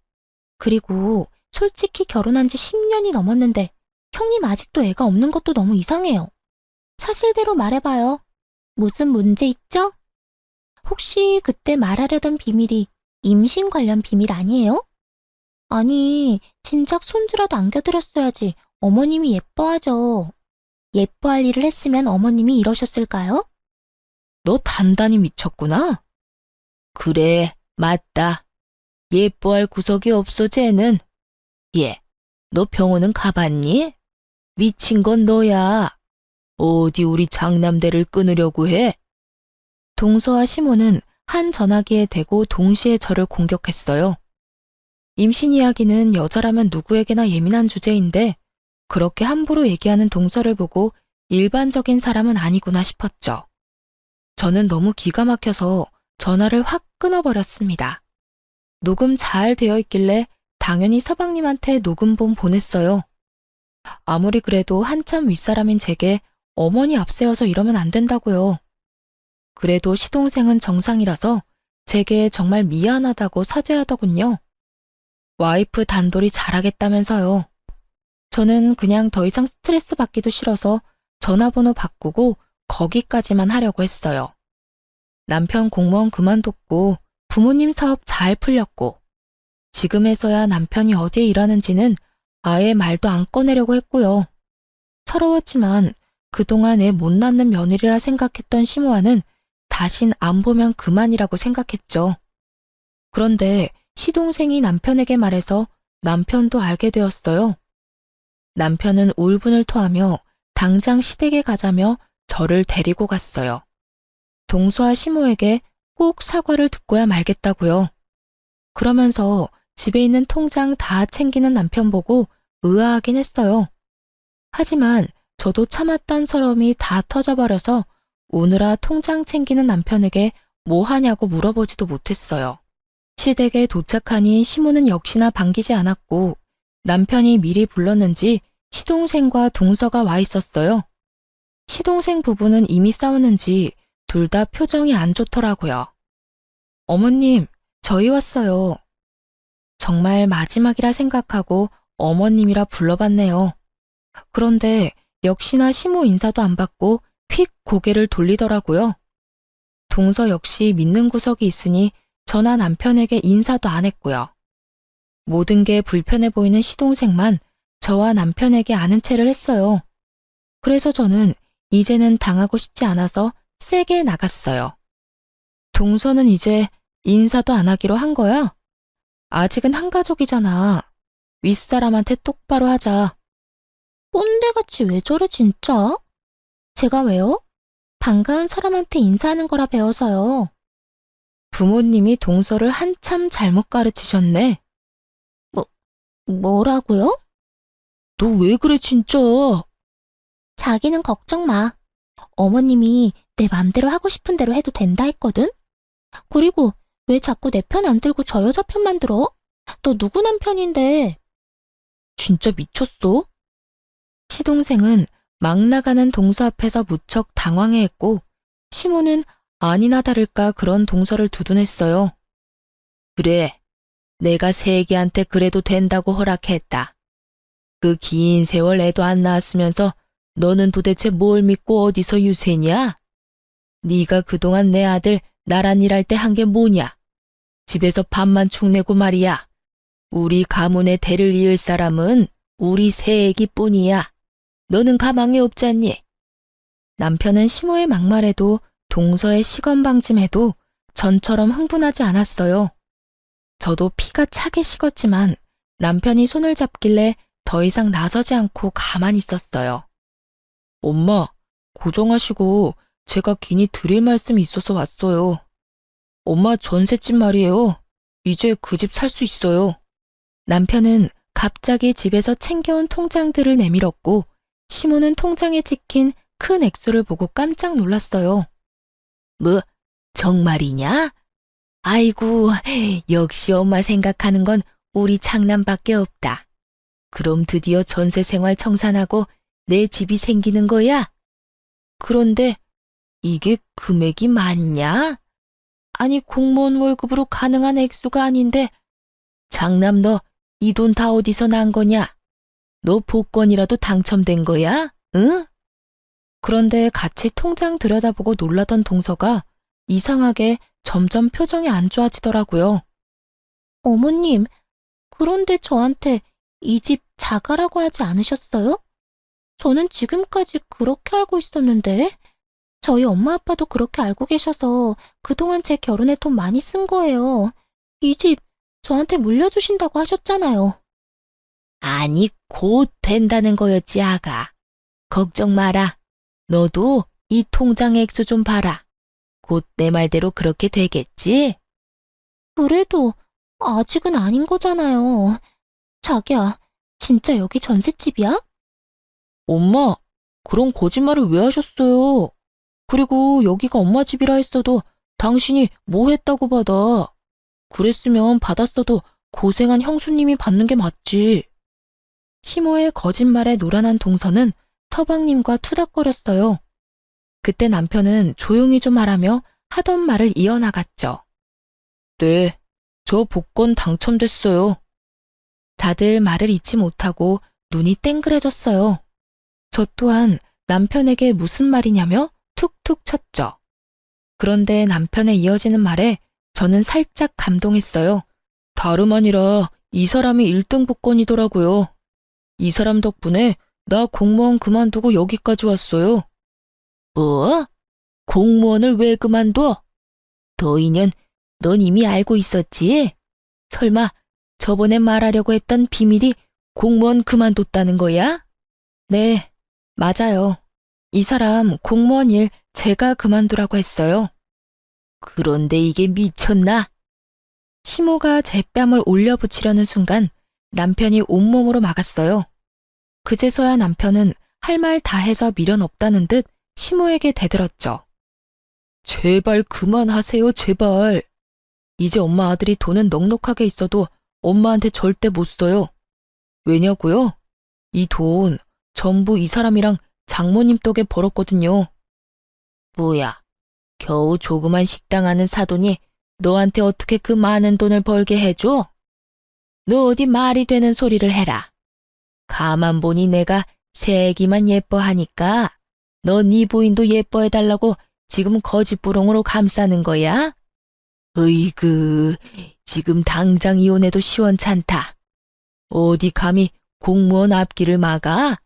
Speaker 1: 그리고 솔직히 결혼한 지 10년이 넘었는데 형님 아직도 애가 없는 것도 너무 이상해요. 사실대로 말해봐요. 무슨 문제 있죠? 혹시 그때 말하려던 비밀이 임신 관련 비밀 아니에요? 아니, 진작 손주라도 안겨드렸어야지 어머님이 예뻐하죠. 예뻐할 일을 했으면 어머님이 이러셨을까요? 너 단단히 미쳤구나. 그래, 맞다. 예뻐할 구석이 없어, 쟤는. 얘, 너 병원은 가봤니? 미친 건 너야. 어디 우리 장남대를 끊으려고 해? 동서와 시모는 한 전화기에 대고 동시에 저를 공격했어요. 임신 이야기는 여자라면 누구에게나 예민한 주제인데 그렇게 함부로 얘기하는 동서를 보고 일반적인 사람은 아니구나 싶었죠. 저는 너무 기가 막혀서 전화를 확 끊어버렸습니다. 녹음 잘 되어 있길래 당연히 서방님한테 녹음본 보냈어요. 아무리 그래도 한참 윗사람인 제게 어머니 앞세워서 이러면 안 된다고요. 그래도 시동생은 정상이라서 제게 정말 미안하다고 사죄하더군요. 와이프 단돌이 잘하겠다면서요. 저는 그냥 더 이상 스트레스 받기도 싫어서 전화번호 바꾸고 거기까지만 하려고 했어요. 남편 공무원 그만뒀고 부모님 사업 잘 풀렸고 지금에서야 남편이 어디에 일하는지는 아예 말도 안 꺼내려고 했고요. 서러웠지만 그동안 애 못 낳는 며느리라 생각했던 시모아는 다신 안 보면 그만이라고 생각했죠. 그런데 시동생이 남편에게 말해서 남편도 알게 되었어요. 남편은 울분을 토하며 당장 시댁에 가자며 저를 데리고 갔어요. 동서와 시모에게 꼭 사과를 듣고야 말겠다고요. 그러면서 집에 있는 통장 다 챙기는 남편 보고 의아하긴 했어요. 하지만 저도 참았던 서러움이 다 터져버려서 우느라 통장 챙기는 남편에게 뭐 하냐고 물어보지도 못했어요. 시댁에 도착하니 시모는 역시나 반기지 않았고 남편이 미리 불렀는지 시동생과 동서가 와 있었어요. 시동생 부부는 이미 싸웠는지 둘 다 표정이 안 좋더라고요. 어머님, 저희 왔어요. 정말 마지막이라 생각하고 어머님이라 불러봤네요. 그런데 역시나 시모 인사도 안 받고 휙 고개를 돌리더라고요. 동서 역시 믿는 구석이 있으니 저나 남편에게 인사도 안 했고요. 모든 게 불편해 보이는 시동생만 저와 남편에게 아는 체를 했어요. 그래서 저는 이제는 당하고 싶지 않아서 세게 나갔어요. 동서는 이제 인사도 안 하기로 한 거야? 아직은 한 가족이잖아. 윗사람한테 똑바로 하자. 꼰대같이 왜 저래 진짜? 제가 왜요? 반가운 사람한테 인사하는 거라 배워서요. 부모님이 동서를 한참 잘못 가르치셨네. 뭐라고요? 너 왜 그래 진짜? 자기는 걱정 마. 어머님이 내 맘대로 하고 싶은 대로 해도 된다 했거든? 그리고 왜 자꾸 내 편 안 들고 저 여자 편만 들어? 너 누구 남편인데? 진짜 미쳤어? 시동생은 막 나가는 동서 앞에서 무척 당황해했고 시모는 아니나 다를까 그런 동서를 두둔했어요. 그래, 내가 세기한테 그래도 된다고 허락했다. 그 긴 세월 애도 안 낳았으면서 너는 도대체 뭘 믿고 어디서 유세냐? 네가 그동안 내 아들 나란 일할 때 한 게 뭐냐? 집에서 밥만 축내고 말이야. 우리 가문의 대를 이을 사람은 우리 새애기뿐이야. 너는 가망이 없잖니? 남편은 시모의 막말에도 동서의 시건방짐에도 전처럼 흥분하지 않았어요. 저도 피가 차게 식었지만 남편이 손을 잡길래 더 이상 나서지 않고 가만히 있었어요. 엄마, 고정하시고 제가 괜히 드릴 말씀이 있어서 왔어요. 엄마 전셋집 말이에요. 이제 그 집 살 수 있어요. 남편은 갑자기 집에서 챙겨온 통장들을 내밀었고 시모는 통장에 찍힌 큰 액수를 보고 깜짝 놀랐어요. 뭐, 정말이냐? 아이고, 역시 엄마 생각하는 건 우리 장남밖에 없다. 그럼 드디어 전세 생활 청산하고 내 집이 생기는 거야? 그런데 이게 금액이 많냐? 아니 공무원 월급으로 가능한 액수가 아닌데 장남 너 이 돈 다 어디서 난 거냐? 너 복권이라도 당첨된 거야? 응? 그런데 같이 통장 들여다보고 놀라던 동서가 이상하게 점점 표정이 안 좋아지더라고요. 어머님, 그런데 저한테 이 집 자가라고 하지 않으셨어요? 저는 지금까지 그렇게 알고 있었는데 저희 엄마 아빠도 그렇게 알고 계셔서 그동안 제 결혼에 돈 많이 쓴 거예요. 이 집 저한테 물려주신다고 하셨잖아요. 아니, 곧 된다는 거였지, 아가. 걱정 마라. 너도 이 통장 액수 좀 봐라. 곧 내 말대로 그렇게 되겠지? 그래도 아직은 아닌 거잖아요. 자기야, 진짜 여기 전셋집이야? 엄마, 그런 거짓말을 왜 하셨어요? 그리고 여기가 엄마 집이라 했어도 당신이 뭐 했다고 받아. 그랬으면 받았어도 고생한 형수님이 받는 게 맞지. 시모의 거짓말에 노란한 동서는 서방님과 투닥거렸어요. 그때 남편은 조용히 좀 하라며 하던 말을 이어나갔죠. 네, 저 복권 당첨됐어요. 다들 말을 잊지 못하고 눈이 땡그레졌어요. 저 또한 남편에게 무슨 말이냐며 툭툭 쳤죠. 그런데 남편의 이어지는 말에 저는 살짝 감동했어요. 다름 아니라 이 사람이 1등 복권이더라고요.
Speaker 2: 이 사람 덕분에 나 공무원 그만두고 여기까지 왔어요. 뭐? 공무원을 왜 그만둬? 더인연, 넌 이미 알고 있었지? 설마 저번에 말하려고 했던 비밀이 공무원 그만뒀다는 거야?
Speaker 1: 네, 맞아요. 이 사람 공무원 일 제가 그만두라고 했어요.
Speaker 2: 그런데 이게 미쳤나?
Speaker 1: 시모가 제 뺨을 올려붙이려는 순간 남편이 온몸으로 막았어요. 그제서야 남편은 할 말 다 해서 미련 없다는 듯 시모에게 대들었죠.
Speaker 2: 제발 그만하세요, 제발. 이제 엄마 아들이 돈은 넉넉하게 있어도 엄마한테 절대 못 써요. 왜냐고요? 이 돈 전부 이 사람이랑 장모님 덕에 벌었거든요. 뭐야, 겨우 조그만 식당 하는 사돈이 너한테 어떻게 그 많은 돈을 벌게 해줘? 너 어디 말이 되는 소리를 해라. 가만 보니 내가 새애기만 예뻐하니까 너 네 부인도 예뻐해달라고 지금 거짓부렁으로 감싸는 거야? 으이그, 지금 당장 이혼해도 시원찮다. 어디 감히 공무원 앞길을 막아?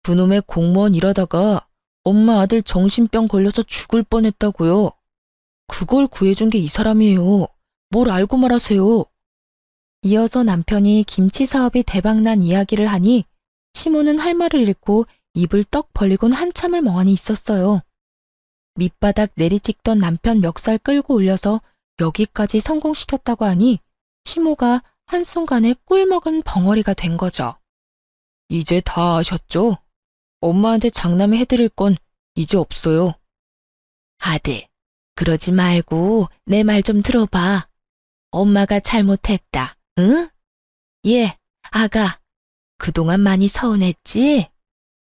Speaker 2: 그놈의 공무원 일하다가 엄마 아들 정신병 걸려서 죽을 뻔했다고요. 그걸 구해준 게 이 사람이에요. 뭘 알고 말하세요.
Speaker 1: 이어서 남편이 김치 사업이 대박난 이야기를 하니 시모는 할 말을 잃고 입을 떡 벌리곤 한참을 멍하니 있었어요. 밑바닥 내리찍던 남편 멱살 끌고 올려서 여기까지 성공시켰다고 하니 시모가 한순간에 꿀먹은 벙어리가 된 거죠.
Speaker 2: 이제 다 아셨죠? 엄마한테 장남해 해드릴 건 이제 없어요. 아들, 그러지 말고 내 말 좀 들어봐. 엄마가 잘못했다, 응? 예, 아가. 그동안 많이 서운했지?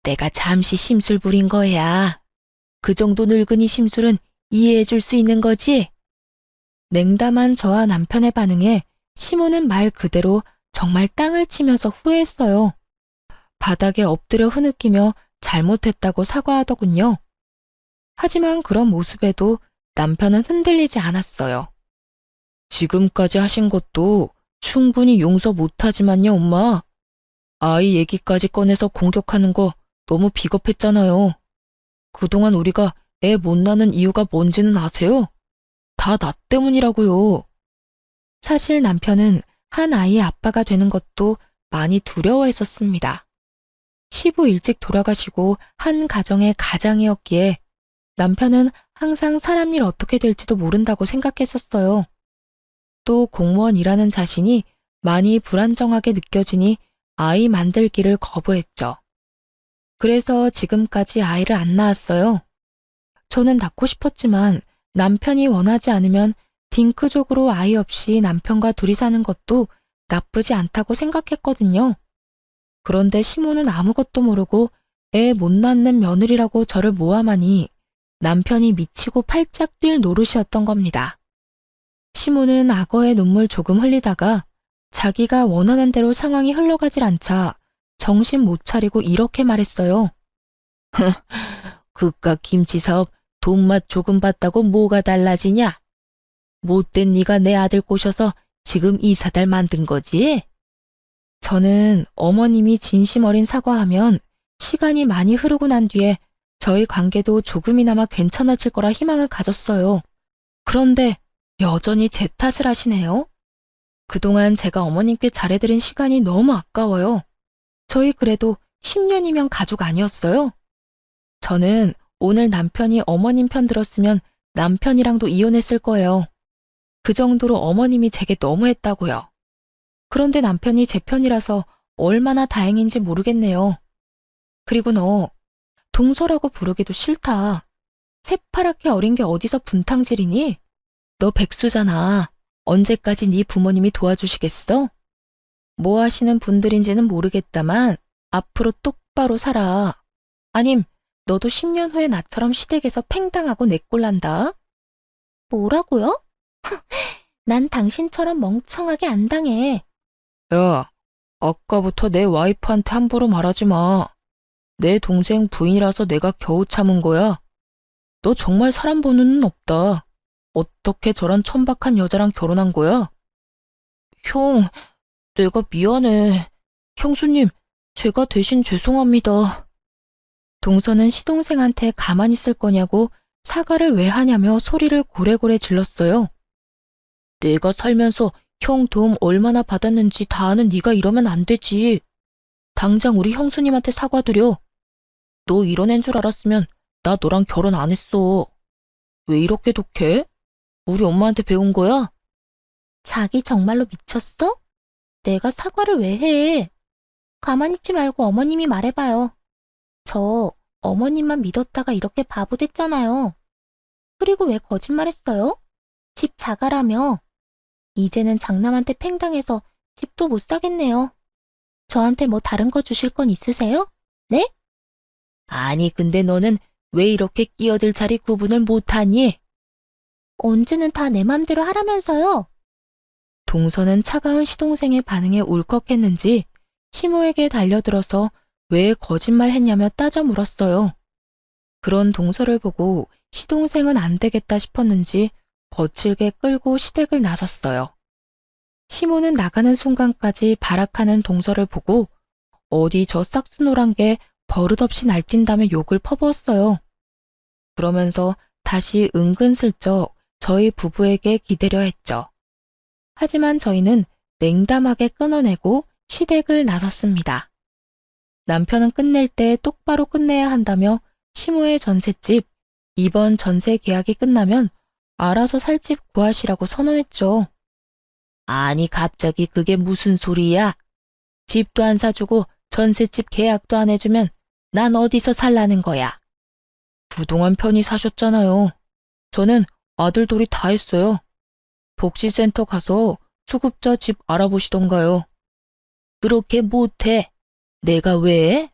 Speaker 2: 내가 잠시 심술 부린 거야. 그 정도 늙은이 심술은 이해해 줄 수 있는 거지?
Speaker 1: 냉담한 저와 남편의 반응에 시모는 말 그대로 정말 땅을 치면서 후회했어요. 바닥에 엎드려 흐느끼며 잘못했다고 사과하더군요. 하지만 그런 모습에도 남편은 흔들리지 않았어요.
Speaker 2: 지금까지 하신 것도 충분히 용서 못하지만요, 엄마. 아이 얘기까지 꺼내서 공격하는 거 너무 비겁했잖아요. 그동안 우리가 애 못 낳는 이유가 뭔지는 아세요? 다 나 때문이라고요.
Speaker 1: 사실 남편은 한 아이의 아빠가 되는 것도 많이 두려워했었습니다. 시부 일찍 돌아가시고 한 가정의 가장이었기에 남편은 항상 사람 일 어떻게 될지도 모른다고 생각했었어요. 또 공무원 일하는 자신이 많이 불안정하게 느껴지니 아이 만들기를 거부했죠. 그래서 지금까지 아이를 안 낳았어요. 저는 낳고 싶었지만 남편이 원하지 않으면 딩크족으로 아이 없이 남편과 둘이 사는 것도 나쁘지 않다고 생각했거든요. 그런데 시모는 아무것도 모르고 애 못 낳는 며느리라고 저를 모함하니 남편이 미치고 팔짝 뛸 노릇이었던 겁니다. 시모는 악어의 눈물 조금 흘리다가 자기가 원하는 대로 상황이 흘러가질 않자 정신 못 차리고 이렇게 말했어요.
Speaker 2: 그깟 김치 사업 돈맛 조금 봤다고 뭐가 달라지냐? 못된 네가 내 아들 꼬셔서 지금 이 사달 만든 거지?
Speaker 1: 저는 어머님이 진심 어린 사과하면 시간이 많이 흐르고 난 뒤에 저희 관계도 조금이나마 괜찮아질 거라 희망을 가졌어요. 그런데 여전히 제 탓을 하시네요. 그동안 제가 어머님께 잘해드린 시간이 너무 아까워요. 저희 그래도 10년이면 가족 아니었어요? 저는 오늘 남편이 어머님 편 들었으면 남편이랑도 이혼했을 거예요. 그 정도로 어머님이 제게 너무했다고요. 그런데 남편이 제 편이라서 얼마나 다행인지 모르겠네요. 그리고 너 동서라고 부르기도 싫다. 새파랗게 어린 게 어디서 분탕질이니? 너 백수잖아. 언제까지 네 부모님이 도와주시겠어? 뭐 하시는 분들인지는 모르겠다만 앞으로 똑바로 살아. 아님 너도 10년 후에 나처럼 시댁에서 팽당하고 내꼴난다. 뭐라고요? 난 당신처럼 멍청하게 안 당해.
Speaker 2: 야, 아까부터 내 와이프한테 함부로 말하지 마. 내 동생 부인이라서 내가 겨우 참은 거야. 너 정말 사람 보는 눈 없다. 어떻게 저런 천박한 여자랑 결혼한 거야? 형, 내가 미안해. 형수님, 제가 대신 죄송합니다. 동서는 시동생한테 가만히 있을 거냐고 사과를 왜 하냐며 소리를 고래고래 질렀어요. 내가 살면서 형 도움 얼마나 받았는지 다 아는 네가 이러면 안 되지. 당장 우리 형수님한테 사과드려. 너 이런 애인 줄 알았으면 나 너랑 결혼 안 했어. 왜 이렇게 독해? 우리 엄마한테 배운 거야? 자기 정말로 미쳤어? 내가 사과를 왜 해? 가만히 있지 말고 어머님이 말해봐요. 저 어머님만 믿었다가 이렇게 바보 됐잖아요. 그리고 왜 거짓말했어요? 집 자가라며. 이제는 장남한테 팽당해서 집도 못 사겠네요. 저한테 뭐 다른 거 주실 건 있으세요? 네? 아니, 근데 너는 왜 이렇게 끼어들 자리 구분을 못하니? 언제는 다 내 맘대로 하라면서요. 동서는 차가운 시동생의 반응에 울컥했는지 시모에게 달려들어서 왜 거짓말했냐며 따져 물었어요. 그런 동서를 보고 시동생은 안 되겠다 싶었는지 거칠게 끌고 시댁을 나섰어요. 시모는 나가는 순간까지 발악하는 동서를 보고 어디 저 싹수노란 게 버릇없이 날뛴다며 욕을 퍼부었어요. 그러면서 다시 은근슬쩍 저희 부부에게 기대려 했죠. 하지만 저희는 냉담하게 끊어내고 시댁을 나섰습니다. 남편은 끝낼 때 똑바로 끝내야 한다며 시모의 전셋집, 이번 전세 계약이 끝나면 알아서 살 집 구하시라고 선언했죠. 아니, 갑자기 그게 무슨 소리야? 집도 안 사주고 전셋집 계약도 안 해주면 난 어디서 살라는 거야? 그동안 편히 사셨잖아요. 저는 아들돌이 다 했어요. 복지센터 가서 수급자 집 알아보시던가요. 그렇게 못해. 내가 왜?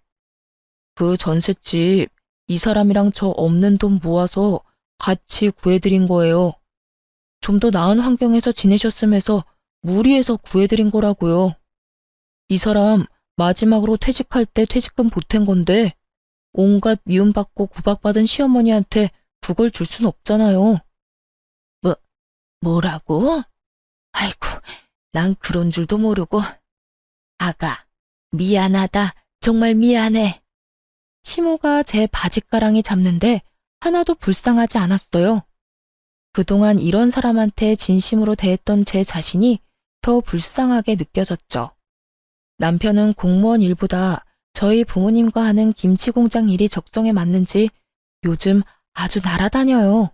Speaker 2: 그 전셋집 이 사람이랑 저 없는 돈 모아서 같이 구해드린 거예요. 좀 더 나은 환경에서 지내셨으면서 무리해서 구해드린 거라고요. 이 사람 마지막으로 퇴직할 때 퇴직금 보탠 건데 온갖 미움받고 구박받은 시어머니한테 그걸 줄 순 없잖아요. 뭐라고? 아이고, 난 그런 줄도 모르고. 아가, 미안하다. 정말 미안해. 시모가 제 바짓가랑이 잡는데 하나도 불쌍하지 않았어요. 그동안 이런 사람한테 진심으로 대했던 제 자신이 더 불쌍하게 느껴졌죠. 남편은 공무원 일보다 저희 부모님과 하는 김치 공장 일이 적성에 맞는지 요즘 아주 날아다녀요.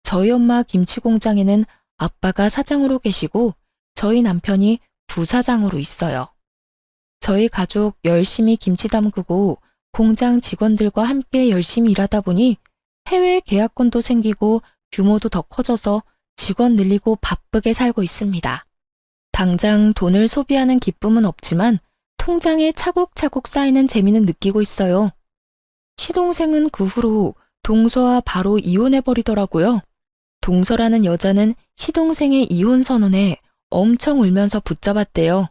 Speaker 2: 저희 엄마 김치 공장에는 아빠가 사장으로 계시고 저희 남편이 부사장으로 있어요. 저희 가족 열심히 김치 담그고 공장 직원들과 함께 열심히 일하다 보니 해외 계약권도 생기고 규모도 더 커져서 직원 늘리고 바쁘게 살고 있습니다. 당장 돈을 소비하는 기쁨은 없지만 통장에 차곡차곡 쌓이는 재미는 느끼고 있어요. 시동생은 그 후로 동서와 바로 이혼해버리더라고요. 동서라는 여자는 시동생의 이혼 선언에 엄청 울면서 붙잡았대요.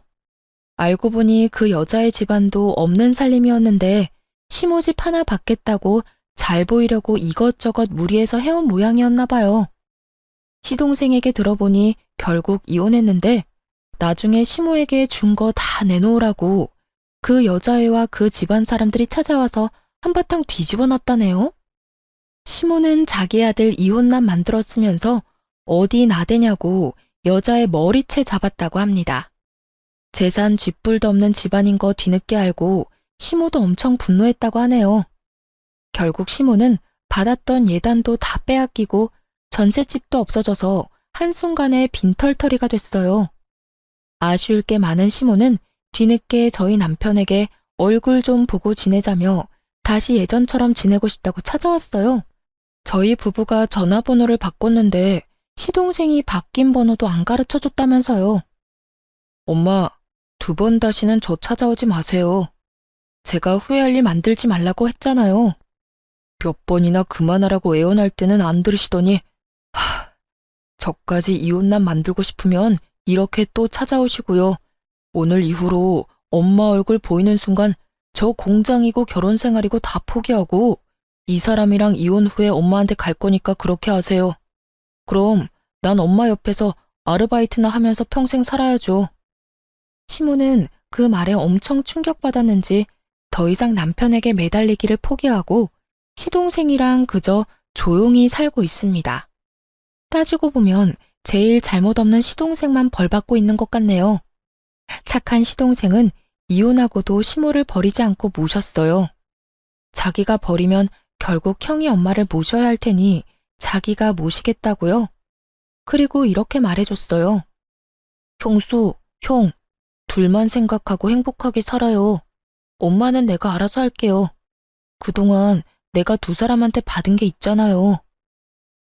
Speaker 2: 알고 보니 그 여자의 집안도 없는 살림이었는데 시모집 하나 받겠다고 잘 보이려고 이것저것 무리해서 해온 모양이었나 봐요. 시동생에게 들어보니 결국 이혼했는데 나중에 시모에게 준 거 다 내놓으라고 그 여자애와 그 집안 사람들이 찾아와서 한바탕 뒤집어 놨다네요. 시모는 자기 아들 이혼남 만들었으면서 어디 나대냐고 여자의 머리채 잡았다고 합니다. 재산 쥐뿔도 없는 집안인 거 뒤늦게 알고 시모도 엄청 분노했다고 하네요. 결국 시모는 받았던 예단도 다 빼앗기고 전셋집도 없어져서 한순간에 빈털터리가 됐어요. 아쉬울 게 많은 시모는 뒤늦게 저희 남편에게 얼굴 좀 보고 지내자며 다시 예전처럼 지내고 싶다고 찾아왔어요. 저희 부부가 전화번호를 바꿨는데 시동생이 바뀐 번호도 안 가르쳐줬다면서요. 엄마, 2번 다시는 저 찾아오지 마세요. 제가 후회할 일 만들지 말라고 했잖아요. 몇 번이나 그만하라고 애원할 때는 안 들으시더니 저까지 이혼남 만들고 싶으면 이렇게 또 찾아오시고요. 오늘 이후로 엄마 얼굴 보이는 순간 저 공장이고 결혼 생활이고 다 포기하고 이 사람이랑 이혼 후에 엄마한테 갈 거니까 그렇게 하세요. 그럼 난 엄마 옆에서 아르바이트나 하면서 평생 살아야죠. 시모는
Speaker 1: 그 말에 엄청 충격받았는지 더 이상 남편에게 매달리기를 포기하고 시동생이랑 그저 조용히 살고 있습니다. 따지고 보면 제일 잘못 없는 시동생만 벌받고 있는 것 같네요. 착한 시동생은 이혼하고도 시모를 버리지 않고 모셨어요. 자기가 버리면 결국 형이 엄마를 모셔야 할 테니 자기가 모시겠다고요. 그리고 이렇게 말해줬어요. 형수, 형, 둘만 생각하고 행복하게 살아요. 엄마는 내가 알아서 할게요. 그동안 내가 두 사람한테 받은 게 있잖아요.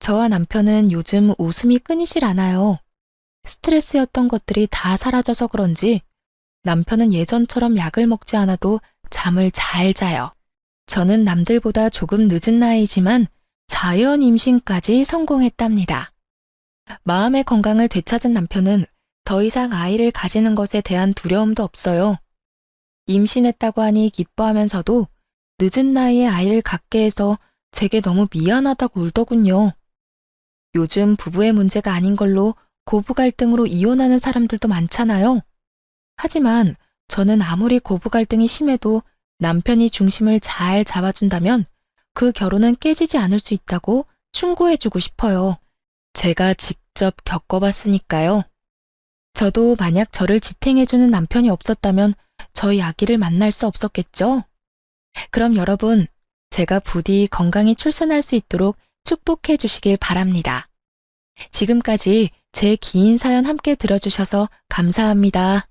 Speaker 1: 저와 남편은 요즘 웃음이 끊이질 않아요. 스트레스였던 것들이 다 사라져서 그런지 남편은 예전처럼 약을 먹지 않아도 잠을 잘 자요. 저는 남들보다 조금 늦은 나이지만 자연 임신까지 성공했답니다. 마음의 건강을 되찾은 남편은 더 이상 아이를 가지는 것에 대한 두려움도 없어요. 임신했다고 하니 기뻐하면서도 늦은 나이에 아이를 갖게 해서 제게 너무 미안하다고 울더군요. 요즘 부부의 문제가 아닌 걸로 고부 갈등으로 이혼하는 사람들도 많잖아요. 하지만 저는 아무리 고부 갈등이 심해도 남편이 중심을 잘 잡아준다면 그 결혼은 깨지지 않을 수 있다고 충고해주고 싶어요. 제가 직접 겪어봤으니까요. 저도 만약 저를 지탱해주는 남편이 없었다면 저희 아기를 만날 수 없었겠죠? 그럼 여러분, 제가 부디 건강히 출산할 수 있도록 축복해 주시길 바랍니다. 지금까지 제 긴 사연 함께 들어주셔서 감사합니다.